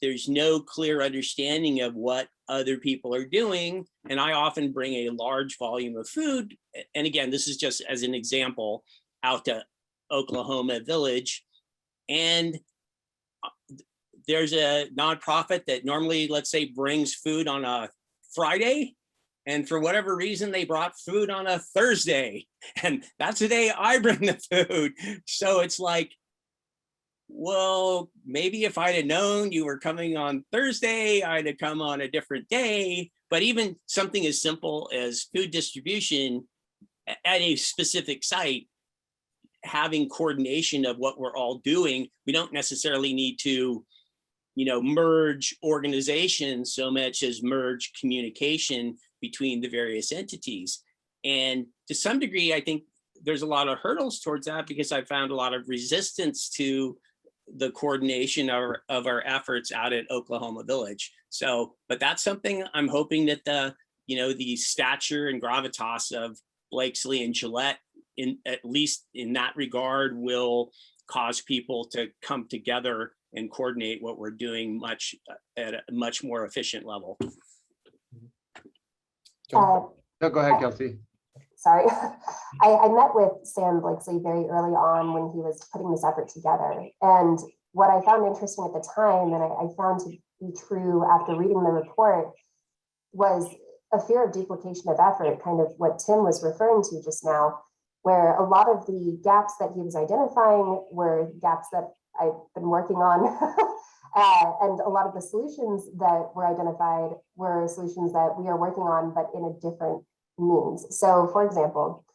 there's no clear understanding of what other people are doing. And I often bring a large volume of food. And again, this is just as an example, out to Oklahoma Village. And there's a nonprofit that normally, let's say, brings food on a Friday. And for whatever reason, they brought food on a Thursday. And that's the day I bring the food. So it's like, well, maybe if I'd have known you were coming on Thursday, I'd have come on a different day. But even something as simple as food distribution at a specific site, having coordination of what we're all doing, we don't necessarily need to, you know, merge organizations so much as merge communication between the various entities. And to some degree, I think there's a lot of hurdles towards that because I found a lot of resistance to the coordination of our efforts out at Oklahoma Village. So, but that's something I'm hoping that the stature and gravitas of Blakesley and Gillette, at least in that regard, will cause people to come together and coordinate what we're doing at a much more efficient level. No, go ahead, Kelsey. Sorry, I met with Sam Blakesley very early on when he was putting this effort together. And what I found interesting at the time, and I found to be true after reading the report, was a fear of duplication of effort, kind of what Tim was referring to just now, where a lot of the gaps that he was identifying were gaps that I've been working on. And a lot of the solutions that were identified were solutions that we are working on, but in a different means. So for example,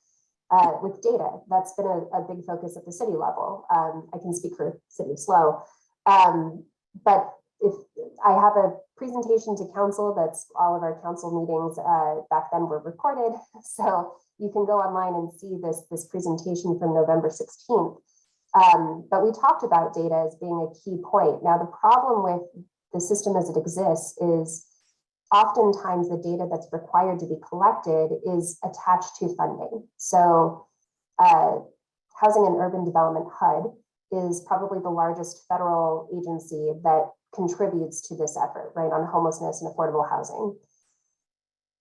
with data, that's been a big focus at the city level. I can speak for City of SLO, but if I have a presentation to council, that's all of our council meetings back then were recorded. So you can go online and see this presentation from November 16th. But we talked about data as being a key point. Now, the problem with the system as it exists is oftentimes the data that's required to be collected is attached to funding. So Housing and Urban Development HUD is probably the largest federal agency that contributes to this effort, right, on homelessness and affordable housing.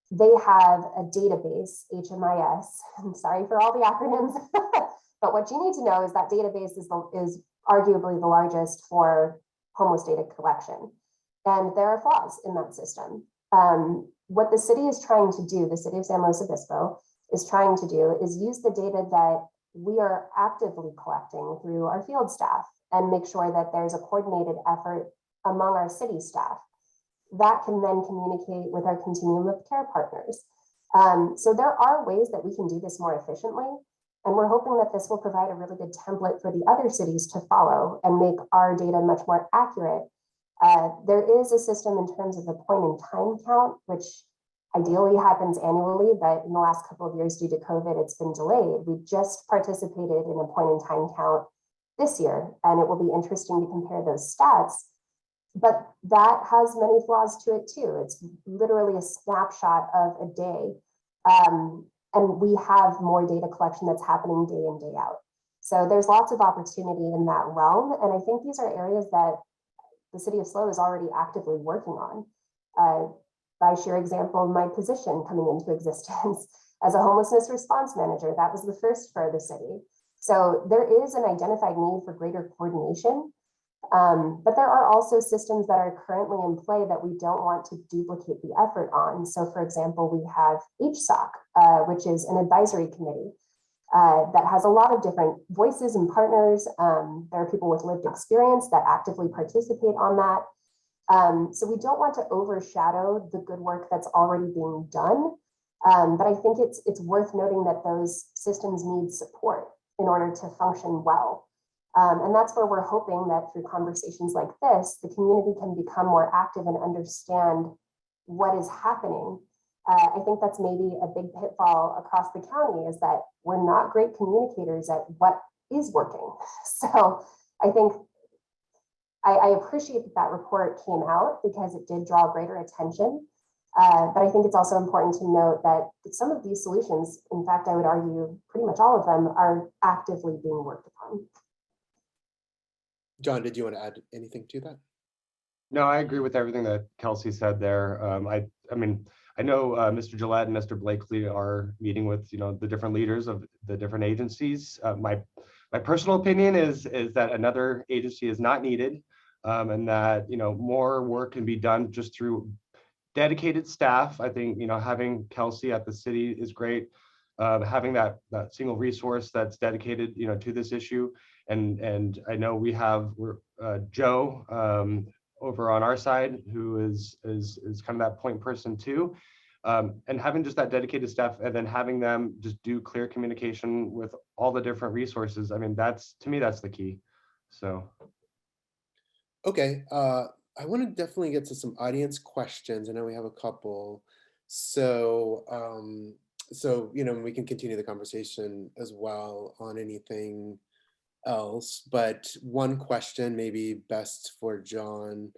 They have a database, HMIS. I'm sorry for all the acronyms, but what you need to know is that database is arguably the largest for homeless data collection. And there are flaws in that system. What the city is trying to do, the city of San Luis Obispo is trying to do, is use the data that we are actively collecting through our field staff and make sure that there's a coordinated effort among our city staff that can then communicate with our Continuum of Care partners. So there are ways that we can do this more efficiently. And we're hoping that this will provide a really good template for the other cities to follow and make our data much more accurate. There is a system in terms of the point in time count, which ideally happens annually, but in the last couple of years due to COVID, it's been delayed. We just participated in a point in time count this year, and it will be interesting to compare those stats. But that has many flaws to it too. It's literally a snapshot of a day. And we have more data collection that's happening day in, day out. So there's lots of opportunity in that realm. And I think these are areas that the city of SLO is already actively working on. By sheer example, my position coming into existence as a homelessness response manager, that was the first for the city. So there is an identified need for greater coordination. But there are also systems that are currently in play that we don't want to duplicate the effort on. So for example, we have HSOC, which is an advisory committee that has a lot of different voices and partners. There are people with lived experience that actively participate on that. So we don't want to overshadow the good work that's already being done. But I think it's worth noting that those systems need support in order to function well. And that's where we're hoping that through conversations like this, the community can become more active and understand what is happening. I think that's maybe a big pitfall across the county, is that we're not great communicators at what is working. So I think I appreciate that report came out because it did draw greater attention. But I think it's also important to note that some of these solutions, in fact, I would argue pretty much all of them, are actively being worked upon. John, did you want to add anything to that? No, I agree with everything that Kelsey said there. I mean, I know Mr. Gillette and Mr. Blakely are meeting with, the different leaders of the different agencies. My personal opinion is that another agency is not needed, and that more work can be done just through dedicated staff. I think having Kelsey at the city is great. Having that single resource that's dedicated to this issue, and I know we're Joe over on our side, who is kind of that point person too, and having just that dedicated staff, and then having them just do clear communication with all the different resources. I mean, to me that's the key. So Okay, I want to definitely get to some audience questions. I know we have a couple, so we can continue the conversation as well on anything else. But one question, maybe best for John: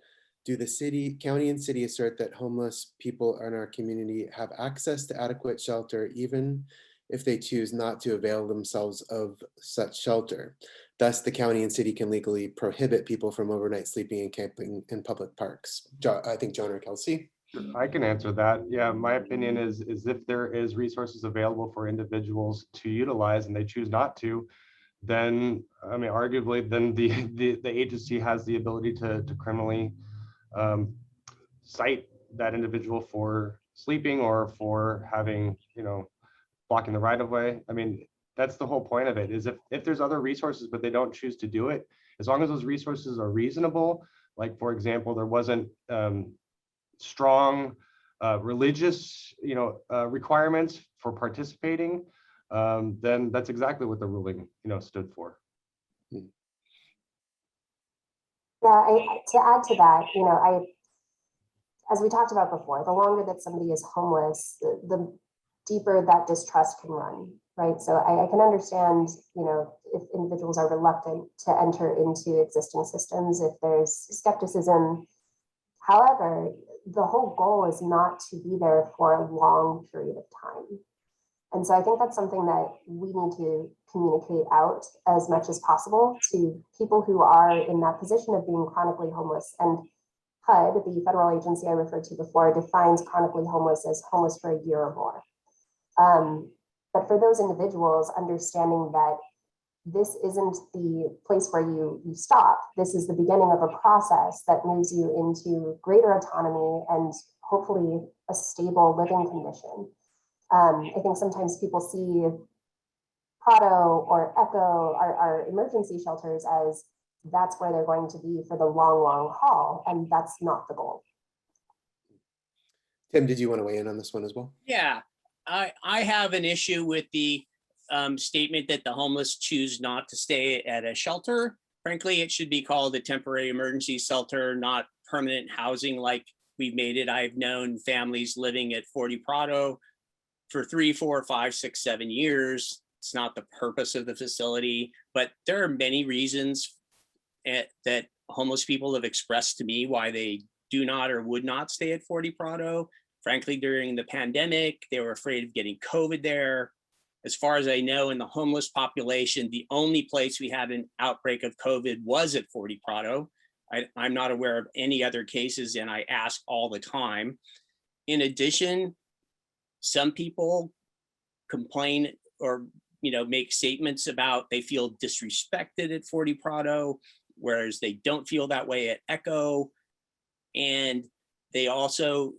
do the county and city assert that homeless people in our community have access to adequate shelter, even if they choose not to avail themselves of such shelter? Thus, the county and city can legally prohibit people from overnight sleeping and camping in public parks. I think John or Kelsey. I can answer that. Yeah, my opinion is if there is resources available for individuals to utilize and they choose not to, then I mean, arguably, then the agency has the ability to criminally cite that individual for sleeping or for having, blocking the right of way. I mean, that's the whole point of it, is if there's other resources, but they don't choose to do it, as long as those resources are reasonable. Like, for example, there wasn't strong religious, requirements for participating, then that's exactly what the ruling, stood for. Yeah, to add to that, as we talked about before, the longer that somebody is homeless, the deeper that distrust can run, right? So I can understand, if individuals are reluctant to enter into existing systems, if there's skepticism. However, the whole goal is not to be there for a long period of time. And so I think that's something that we need to communicate out as much as possible to people who are in that position of being chronically homeless. And HUD, the federal agency I referred to before, defines chronically homeless as homeless for a year or more. But for those individuals, understanding that this isn't the place where you stop. This is the beginning of a process that moves you into greater autonomy and hopefully a stable living condition. I think sometimes people see Prado or Echo, our emergency shelters, as that's where they're going to be for the long, long haul, and that's not the goal. Tim, did you want to weigh in on this one as well? Yeah, I have an issue with the statement that the homeless choose not to stay at a shelter. Frankly, it should be called a temporary emergency shelter, not permanent housing like we've made it. I've known families living at 40 Prado for 3, 4, 5, 6, 7 years. It's not the purpose of the facility, but there are many reasons that homeless people have expressed to me why they do not or would not stay at 40 Prado. Frankly, during the pandemic, they were afraid of getting COVID there. As far as I know, in the homeless population, the only place we had an outbreak of COVID was at 40 Prado. I'm not aware of any other cases, and I ask all the time. In addition, some people complain or make statements about they feel disrespected at 40 Prado, whereas they don't feel that way at Echo. And they also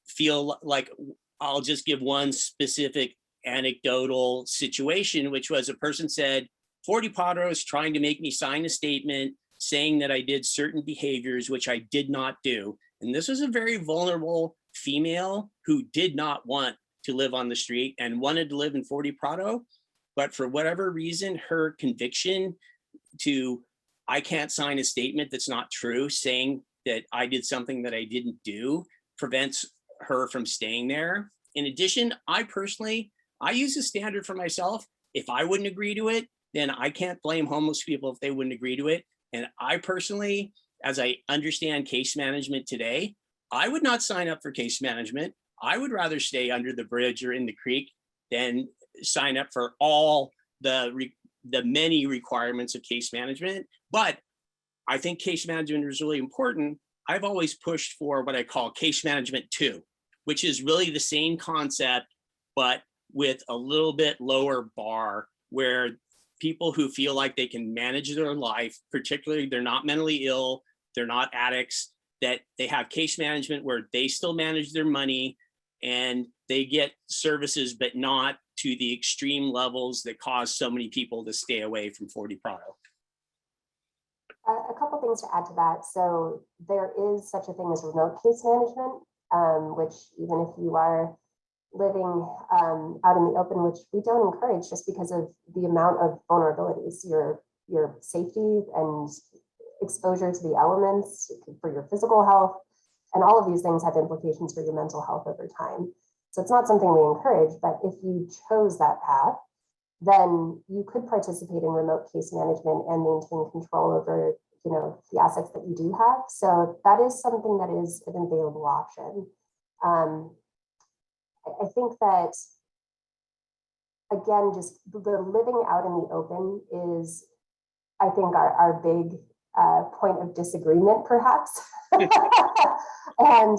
feel like, I'll just give one specific anecdotal situation, which was a person said, 40 Prado is trying to make me sign a statement saying that I did certain behaviors, which I did not do. And this was a very vulnerable female who did not want to live on the street and wanted to live in 40 Prado. But for whatever reason, her conviction to, I can't sign a statement that's not true, saying that I did something that I didn't do, prevents her from staying there. In addition, I use a standard for myself. If I wouldn't agree to it, then I can't blame homeless people if they wouldn't agree to it. And I personally, as I understand case management today, I would not sign up for case management. I would rather stay under the bridge or in the creek than sign up for all the many requirements of case management. But I think case management is really important. I've always pushed for what I call case management 2, which is really the same concept, but with a little bit lower bar, where people who feel like they can manage their life, particularly they're not mentally ill, they're not addicts, that they have case management where they still manage their money and they get services, but not to the extreme levels that cause so many people to stay away from 40 Prado. A couple things to add to that. So there is such a thing as remote case management, which even if you are living out in the open, which we don't encourage just because of the amount of vulnerabilities, your safety and exposure to the elements for your physical health, and all of these things have implications for your mental health over time. So it's not something we encourage, but if you chose that path, then you could participate in remote case management and maintain control over, the assets that you do have. So that is something that is an available option. I think that, again, just the living out in the open is, I think, our big point of disagreement, perhaps. And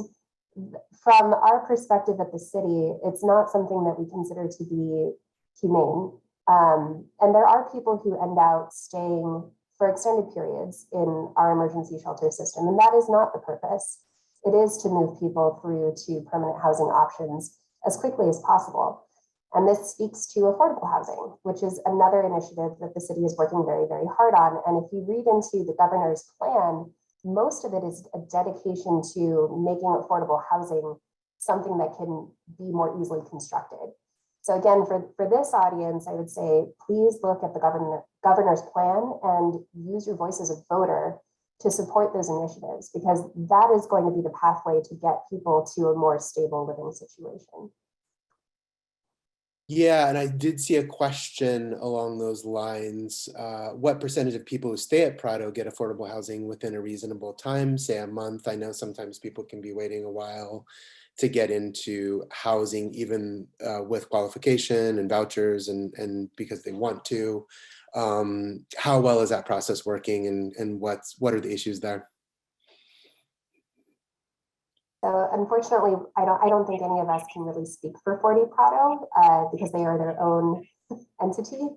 from our perspective at the city, it's not something that we consider to be humane. And there are people who end out staying for extended periods in our emergency shelter system, and that is not the purpose. It is to move people through to permanent housing options as quickly as possible. And this speaks to affordable housing, which is another initiative that the city is working very, very hard on. And if you read into the governor's plan, most of it is a dedication to making affordable housing something that can be more easily constructed. So again, for this audience, I would say, please look at the governor's plan and use your voice as a voter to support those initiatives, because that is going to be the pathway to get people to a more stable living situation. Yeah, and I did see a question along those lines. What percentage of people who stay at Prado get affordable housing within a reasonable time, say a month? I know sometimes people can be waiting a while to get into housing, even with qualification and vouchers and because they want to. How well is that process working, and what are the issues there? So unfortunately, I don't think any of us can really speak for 40 Prado because they are their own entity.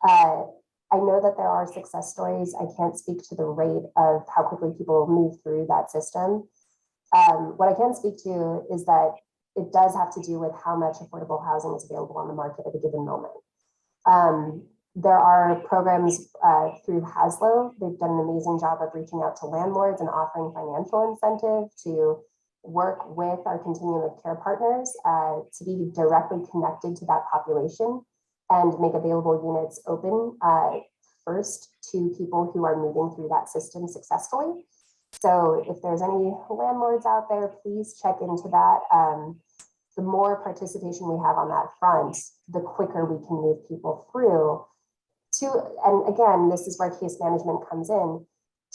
I know that there are success stories. I can't speak to the rate of how quickly people move through that system. What I can speak to is that it does have to do with how much affordable housing is available on the market at a given moment. There are programs through HASLO. They've done an amazing job of reaching out to landlords and offering financial incentive to work with our Continuum of Care partners to be directly connected to that population and make available units open first to people who are moving through that system successfully. So if there's any landlords out there, please check into that. The more participation we have on that front, the quicker we can move people through to, and again, this is where case management comes in,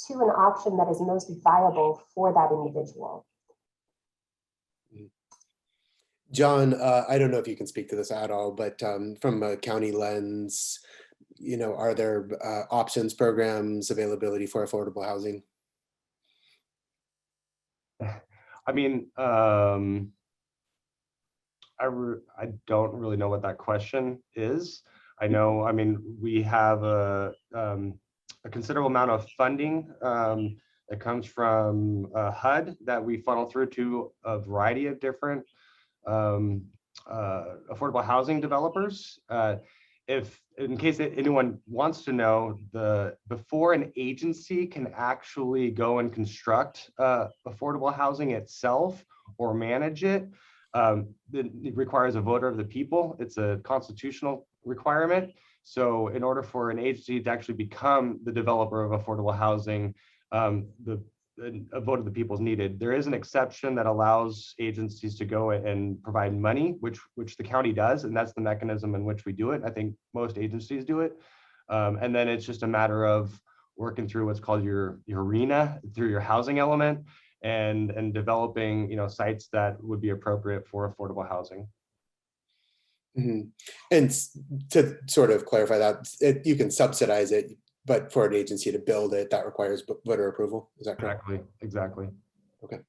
to an option that is most viable for that individual. John, I don't know if you can speak to this at all, but from a county lens, are there options, programs, availability for affordable housing? I mean, I don't really know what that question is. I mean, we have a considerable amount of funding that comes from HUD that we funnel through to a variety of different affordable housing developers. if in case anyone wants to know, before an agency can actually go and construct affordable housing itself or manage it, it requires a voter of the people. It's a constitutional requirement. So in order for an agency to actually become the developer of affordable housing, a vote of the people is needed. There is an exception that allows agencies to go and provide money, which the county does, and that's the mechanism in which we do it. I think most agencies do it. And then it's just a matter of working through what's called your arena, through your housing element, and developing, sites that would be appropriate for affordable housing. Mm-hmm. And to sort of clarify that, you can subsidize it, but for an agency to build it, that requires voter approval. Is that correct? Exactly. Okay.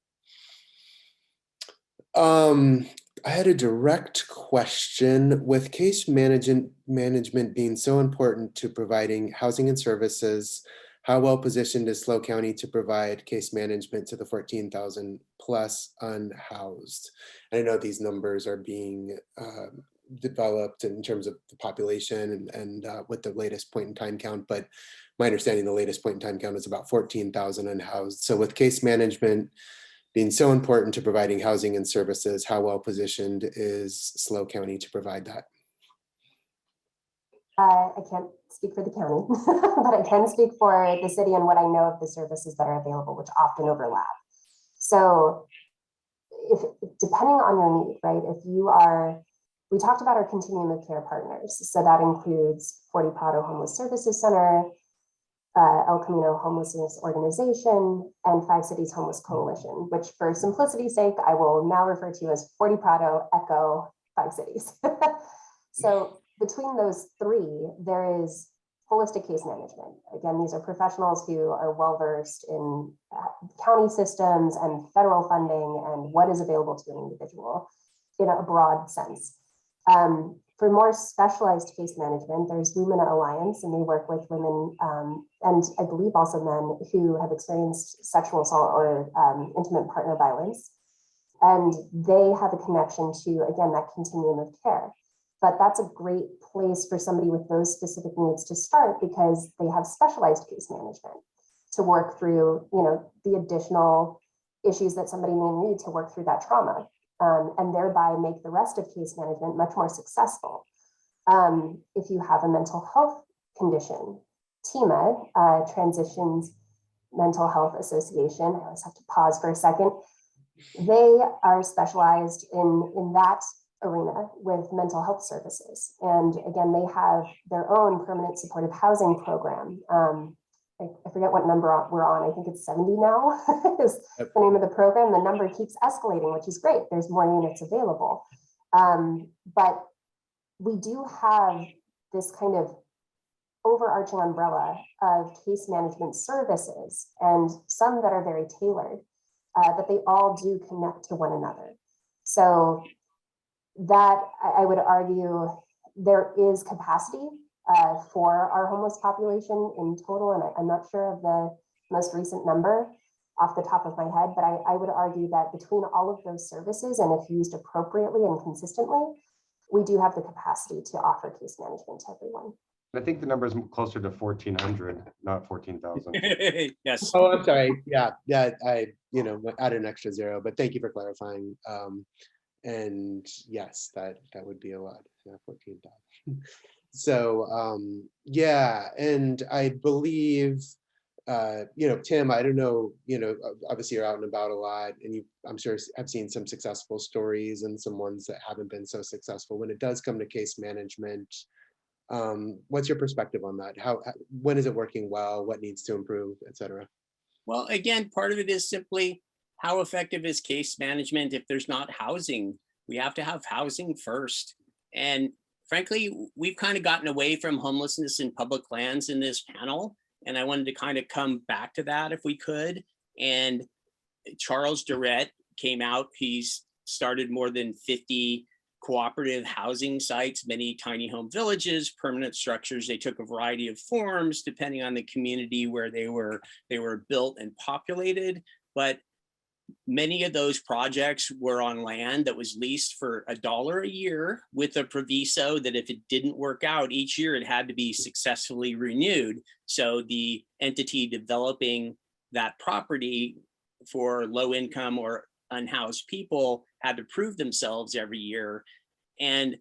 I had a direct question. With case management being so important to providing housing and services, how well positioned is SLO County to provide case management to the 14,000 plus unhoused? I know these numbers are being developed in terms of the population and with the latest point in time count, but my understanding the latest point in time count is about 14,000 unhoused. So with case management being so important to providing housing and services, how well positioned is SLO County to provide that? I can't speak for the county, but I can speak for the city and what I know of the services that are available, which often overlap. So if depending on your need, right, if you are, we talked about our Continuum of Care partners. So that includes 40 Prado Homeless Services Center, El Camino Homelessness Organization, and 5 Cities Homeless Coalition, which for simplicity's sake, I will now refer to as 40 Prado, Echo, 5 Cities. So between those three, there is holistic case management. Again, these are professionals who are well-versed in county systems and federal funding and what is available to an individual in a broad sense. For more specialized case management, there's Lumina Alliance, and they work with women and I believe also men who have experienced sexual assault or intimate partner violence. And they have a connection to, again, that continuum of care. But that's a great place for somebody with those specific needs to start because they have specialized case management to work through, the additional issues that somebody may need to work through that trauma. And thereby make the rest of case management much more successful. If you have a mental health condition, TMA, Transitions Mental Health Association, I always have to pause for a second, they are specialized in that arena with mental health services. And again, they have their own permanent supportive housing program. I forget what number we're on. I think it's 70 now is the name of the program. The number keeps escalating, which is great. There's more units available. But we do have this kind of overarching umbrella of case management services and some that are very tailored, but they all do connect to one another. So that I would argue there is capacity for our homeless population in total, and I'm not sure of the most recent number off the top of my head, but I would argue that between all of those services, and if used appropriately and consistently, we do have the capacity to offer case management to everyone. I think the number is closer to 1,400, not 14,000. Yes. Oh, I'm sorry. Yeah, I added an extra zero, but thank you for clarifying. And yes, that would be a lot. Yeah, 14,000. So yeah, and I believe Tim, I don't know, obviously you're out and about a lot, and I'm sure I've seen some successful stories and some ones that haven't been so successful. When it does come to case management, what's your perspective on that? When is it working well? What needs to improve, et cetera? Well, again, part of it is simply how effective is case management if there's not housing? We have to have housing first. And frankly, we've kind of gotten away from homelessness in public lands in this panel. And I wanted to kind of come back to that if we could. And Charles Durrett came out. He's started more than 50 cooperative housing sites, many tiny home villages, permanent structures. They took a variety of forms depending on the community where they were built and populated. But Many of those projects were on land that was leased for $1 a year with a proviso that if it didn't work out each year, it had to be successfully renewed. So the entity developing that property for low income or unhoused people had to prove themselves every year. And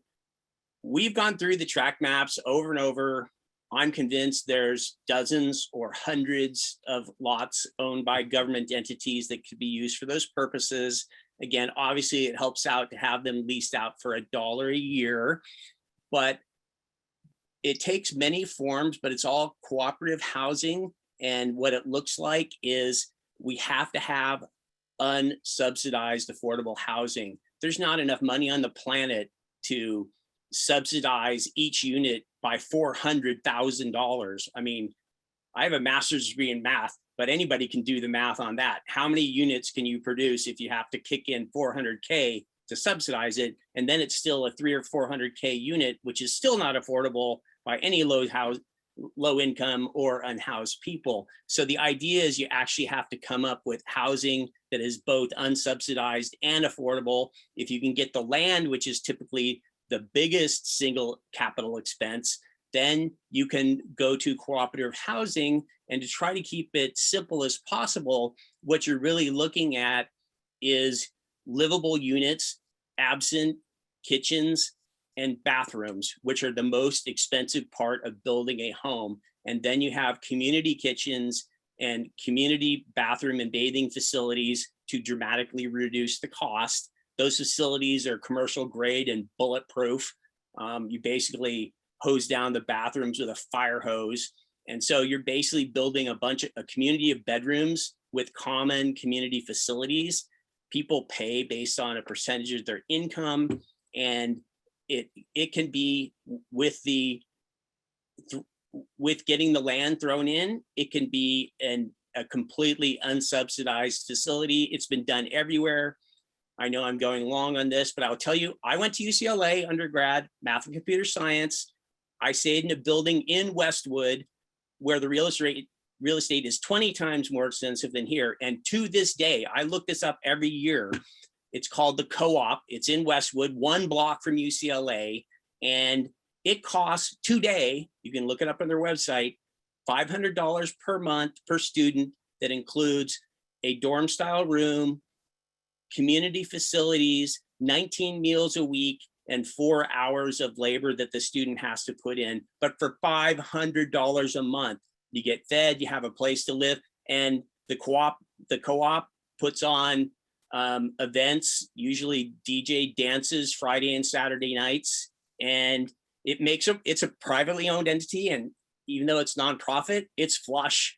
we've gone through the track maps over and over. I'm convinced there's dozens or hundreds of lots owned by government entities that could be used for those purposes. Again, obviously it helps out to have them leased out for $1 a year, but it takes many forms, but it's all cooperative housing. And what it looks like is we have to have unsubsidized affordable housing. There's not enough money on the planet to subsidize each unit by $400,000. I mean, I have a master's degree in math, but anybody can do the math on that. How many units can you produce if you have to kick in 400K to subsidize it? And then it's still a 300 or 400K unit, which is still not affordable by any low income or unhoused people. So the idea is you actually have to come up with housing that is both unsubsidized and affordable. If you can get the land, which is typically the biggest single capital expense, then you can go to cooperative housing. And to try to keep it simple as possible, what you're really looking at is livable units, absent kitchens and bathrooms, which are the most expensive part of building a home. And then you have community kitchens and community bathroom and bathing facilities to dramatically reduce the cost. Those facilities are commercial grade and bulletproof. You basically hose down the bathrooms with a fire hose. And so you're basically building a community of bedrooms with common community facilities. People pay based on a percentage of their income, and it can be with getting the land thrown in, it can be a completely unsubsidized facility. It's been done everywhere. I know I'm going long on this, but I'll tell you, I went to UCLA undergrad, math and computer science. I stayed in a building in Westwood where the real estate is 20 times more expensive than here. And to this day, I look this up every year. It's called the Co-op. It's in Westwood, 1 block from UCLA. And it costs today, you can look it up on their website, $500 per month per student. That includes a dorm style room, community facilities, 19 meals a week, and 4 hours of labor that the student has to put in. But for $500 a month, you get fed, you have a place to live, and the co-op puts on events, usually DJ dances Friday and Saturday nights, and it's a privately owned entity, and even though it's nonprofit, it's flush.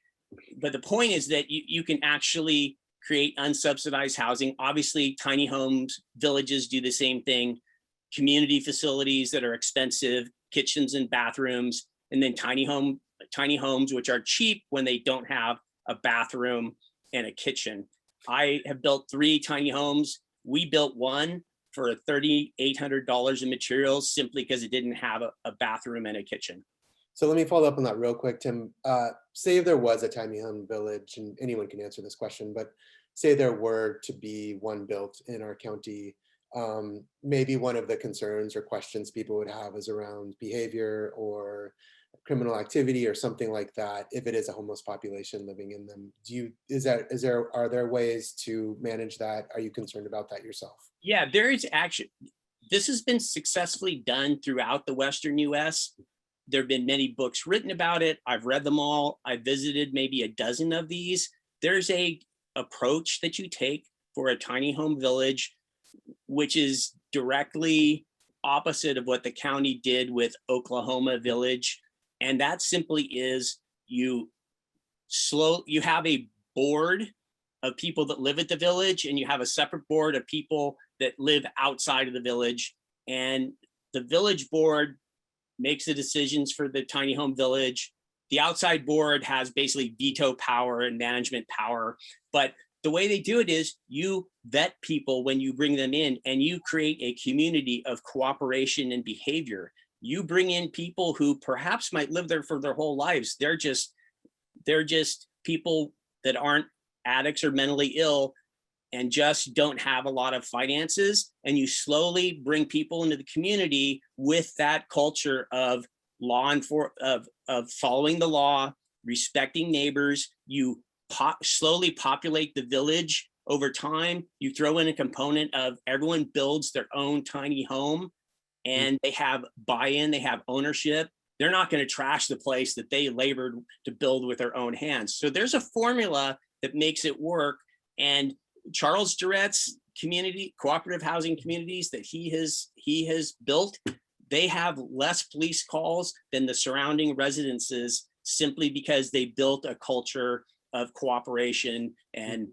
But the point is that you can actually create unsubsidized housing. Obviously, tiny homes, villages do the same thing. Community facilities that are expensive, kitchens and bathrooms, and then tiny homes, which are cheap when they don't have a bathroom and a kitchen. I have built 3 tiny homes. We built one for $3,800 in materials simply because it didn't have a bathroom and a kitchen. So let me follow up on that real quick, Tim. Say if there was a tiny home village, and anyone can answer this question, but say there were to be one built in our county, maybe one of the concerns or questions people would have is around behavior or criminal activity or something like that. If it is a homeless population living in them, are there ways to manage that? Are you concerned about that yourself? Yeah, there is actually, this has been successfully done throughout the Western US. There have been many books written about it. I've read them all. I visited maybe a dozen of these. There's a approach that you take for a tiny home village, which is directly opposite of what the county did with Oklahoma Village. And that simply is you have a board of people that live at the village, and you have a separate board of people that live outside of the village. And the village board makes the decisions for the tiny home village. The outside board has basically veto power and management power. But the way they do it is you vet people when you bring them in, and you create a community of cooperation and behavior. You bring in people who perhaps might live there for their whole lives. They're just people that aren't addicts or mentally ill, and just don't have a lot of finances, and you slowly bring people into the community with that culture of of following the law, respecting neighbors. You slowly populate the village over time. You throw in a component of everyone builds their own tiny home, and they have buy-in, they have ownership. They're not going to trash the place that they labored to build with their own hands. So there's a formula that makes it work. And Charles Durrett's community, cooperative housing communities that he has built, they have less police calls than the surrounding residences, simply because they built a culture of cooperation and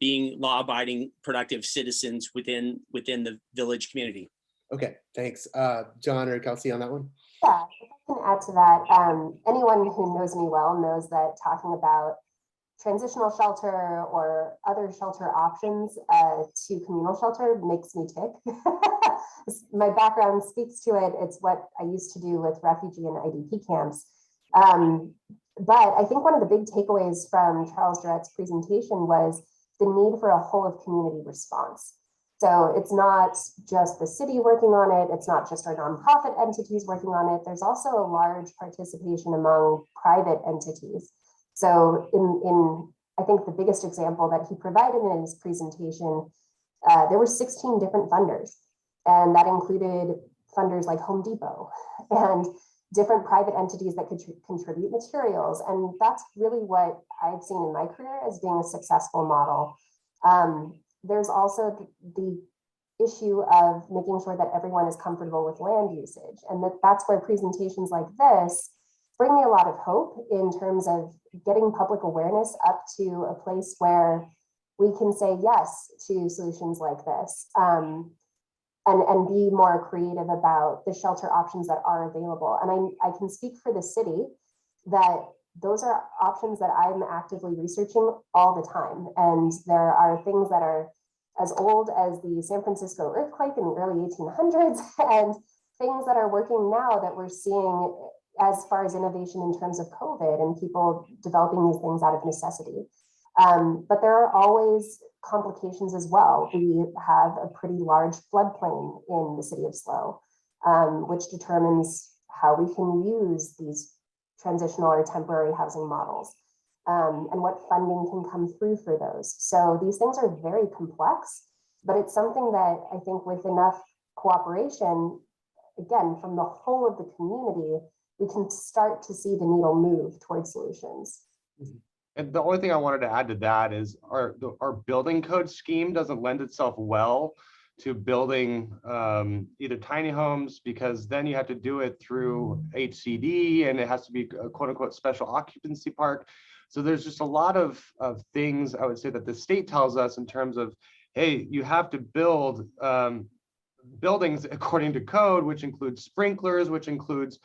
being law-abiding, productive citizens within the village community. Okay, thanks. John or Kelsey on that one? Yeah, if I can add to that, anyone who knows me well knows that talking about transitional shelter or other shelter options to communal shelter makes me tick. My background speaks to it. It's what I used to do with refugee and IDP camps. But I think one of the big takeaways from Charles Durrett's presentation was the need for a whole of community response. So it's not just the city working on it. It's not just our nonprofit entities working on it. There's also a large participation among private entities. So in I think the biggest example that he provided in his presentation, there were 16 different funders, and that included funders like Home Depot and different private entities that could contribute materials. And that's really what I've seen in my career as being a successful model. There's also the issue of making sure that everyone is comfortable with land usage. And that's where presentations like this bring me a lot of hope in terms of getting public awareness up to a place where we can say yes to solutions like this, and be more creative about the shelter options that are available. And I can speak for the city that those are options that I'm actively researching all the time. And there are things that are as old as the San Francisco earthquake in the early 1800s, and things that are working now that we're seeing as far as innovation in terms of COVID and people developing these things out of necessity. But there are always complications as well. We have a pretty large floodplain in the city of SLO, which determines how we can use these transitional or temporary housing models, and what funding can come through for those. So these things are very complex, but it's something that I think with enough cooperation, again, from the whole of the community, we can start to see the needle move towards solutions. And the only thing I wanted to add to that is our building code scheme doesn't lend itself well to building either tiny homes, because then you have to do it through HCD and it has to be a quote unquote special occupancy park. So there's just a lot of things I would say that the state tells us in terms of, hey, you have to build buildings according to code, which includes sprinklers, which includes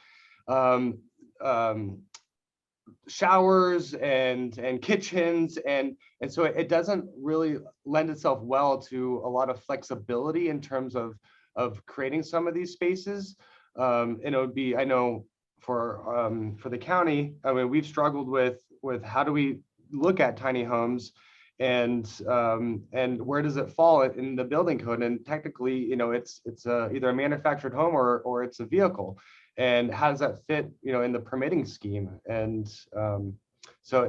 showers and kitchens, and so it doesn't really lend itself well to a lot of flexibility in terms of creating some of these spaces. And it would be, I know for the county, I mean, we've struggled with how do we look at tiny homes and where does it fall in the building code? And technically, you know, it's either a manufactured home or it's a vehicle. And how does that fit, you know, in the permitting scheme? And so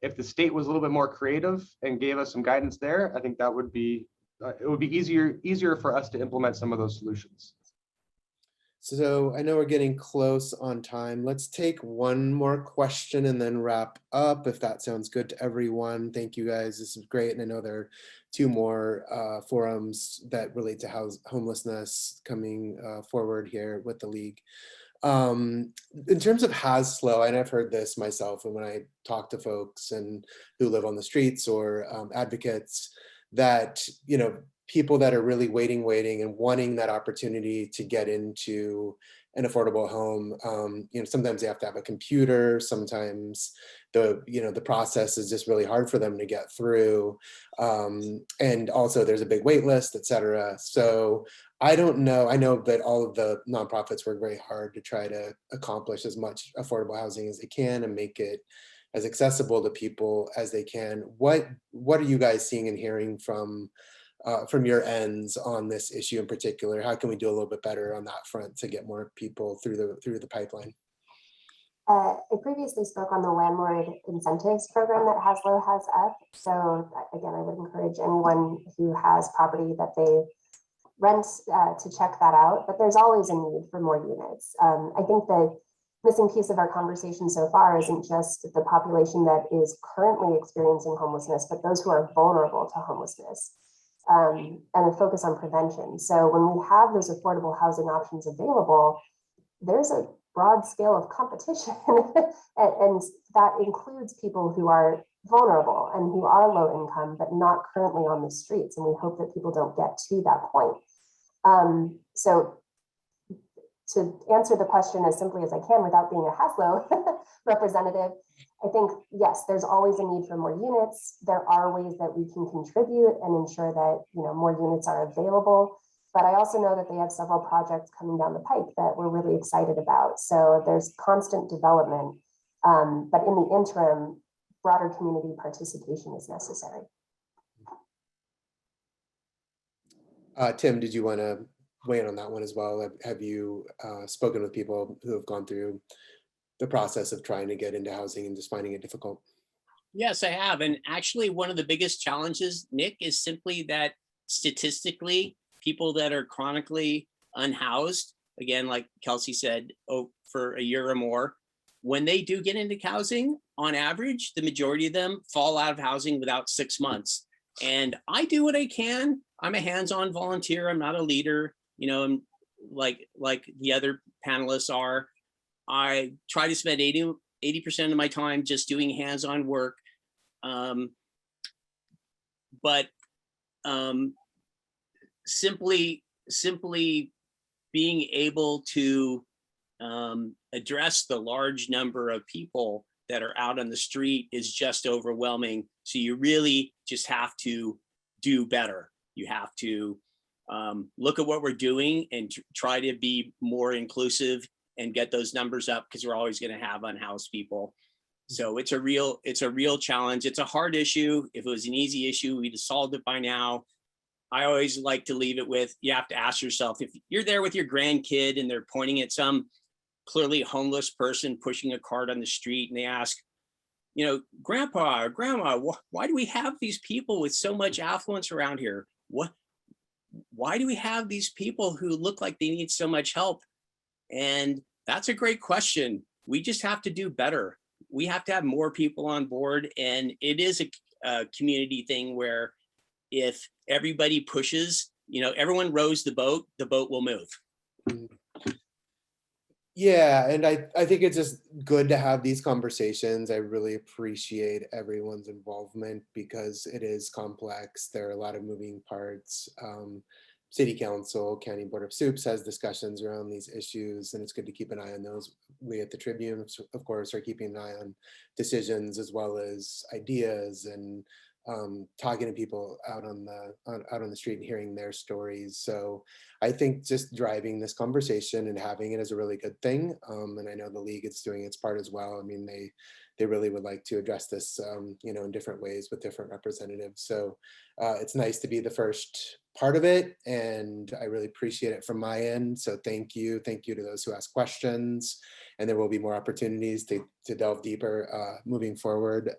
if the state was a little bit more creative and gave us some guidance there, I think that would be it would be easier for us to implement some of those solutions. So I know we're getting close on time. Let's take one more question and then wrap up, if that sounds good to everyone. Thank you guys. This is great. And I know there are two more forums that relate to homelessness coming forward here with the league. In terms of SLO, and I've heard this myself, and when I talk to folks and who live on the streets or advocates, that, you know, people that are really waiting and wanting that opportunity to get into an affordable home, you know, sometimes they have to have a computer, sometimes the process is just really hard for them to get through, and also there's a big wait list, et cetera. So I don't know, I know that all of the nonprofits work very hard to try to accomplish as much affordable housing as they can and make it as accessible to people as they can. What are you guys seeing and hearing from your ends on this issue in particular? How can we do a little bit better on that front to get more people through the pipeline? I previously spoke on the landlord incentives program that Haslo has up. So again, I would encourage anyone who has property that they rent to check that out, but there's always a need for more units. I think the missing piece of our conversation so far isn't just the population that is currently experiencing homelessness, but those who are vulnerable to homelessness, and a focus on prevention. So when we have those affordable housing options available, there's a broad scale of competition, and that includes people who are vulnerable and who are low income, but not currently on the streets. And we hope that people don't get to that point. So to answer the question as simply as I can without being a Haslo representative, I think, yes, there's always a need for more units. There are ways that we can contribute and ensure that, you know, more units are available. But I also know that they have several projects coming down the pike that we're really excited about. So there's constant development, but in the interim, broader community participation is necessary. Tim, did you want to weigh in on that one as well? Have you spoken with people who have gone through the process of trying to get into housing and just finding it difficult? Yes, I have. And actually, one of the biggest challenges, Nick, is simply that statistically, people that are chronically unhoused, again, like Kelsey said, for a year or more, when they do get into housing, on average, the majority of them fall out of housing without 6 months. And I do what I can. I'm a hands-on volunteer. I'm not a leader, you know, I'm like the other panelists are. I try to spend 80% of my time just doing hands-on work. Simply being able to address the large number of people that are out on the street is just overwhelming. So you really just have to do better. You have to look at what we're doing and try to be more inclusive and get those numbers up, because we're always going to have unhoused people. So it's a real challenge. It's a hard issue. If it was an easy issue, we'd have solved it by now. I always like to leave it with, you have to ask yourself, if you're there with your grandkid and they're pointing at some clearly homeless person pushing a cart on the street, and they ask, you know, Grandpa or Grandma, why do we have these people with so much affluence around here? Why do we have these people who look like they need so much help? And that's a great question. We just have to do better. We have to have more people on board. And it is a community thing where if everybody pushes, you know, everyone rows the boat will move. Yeah, and I think it's just good to have these conversations. I really appreciate everyone's involvement because it is complex. There are a lot of moving parts. City Council, County Board of Soups has discussions around these issues, and it's good to keep an eye on those. We at the Tribune, of course, are keeping an eye on decisions as well as ideas and talking to people out on the street and hearing their stories. So I think just driving this conversation and having it is a really good thing. And I know the league is doing its part as well. I mean, they really would like to address this, you know, in different ways with different representatives. So it's nice to be the first part of it, and I really appreciate it from my end. So thank you to those who ask questions, and there will be more opportunities to delve deeper moving forward.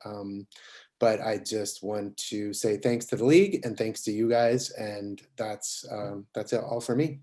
But I just want to say thanks to the league and thanks to you guys, and that's it all for me.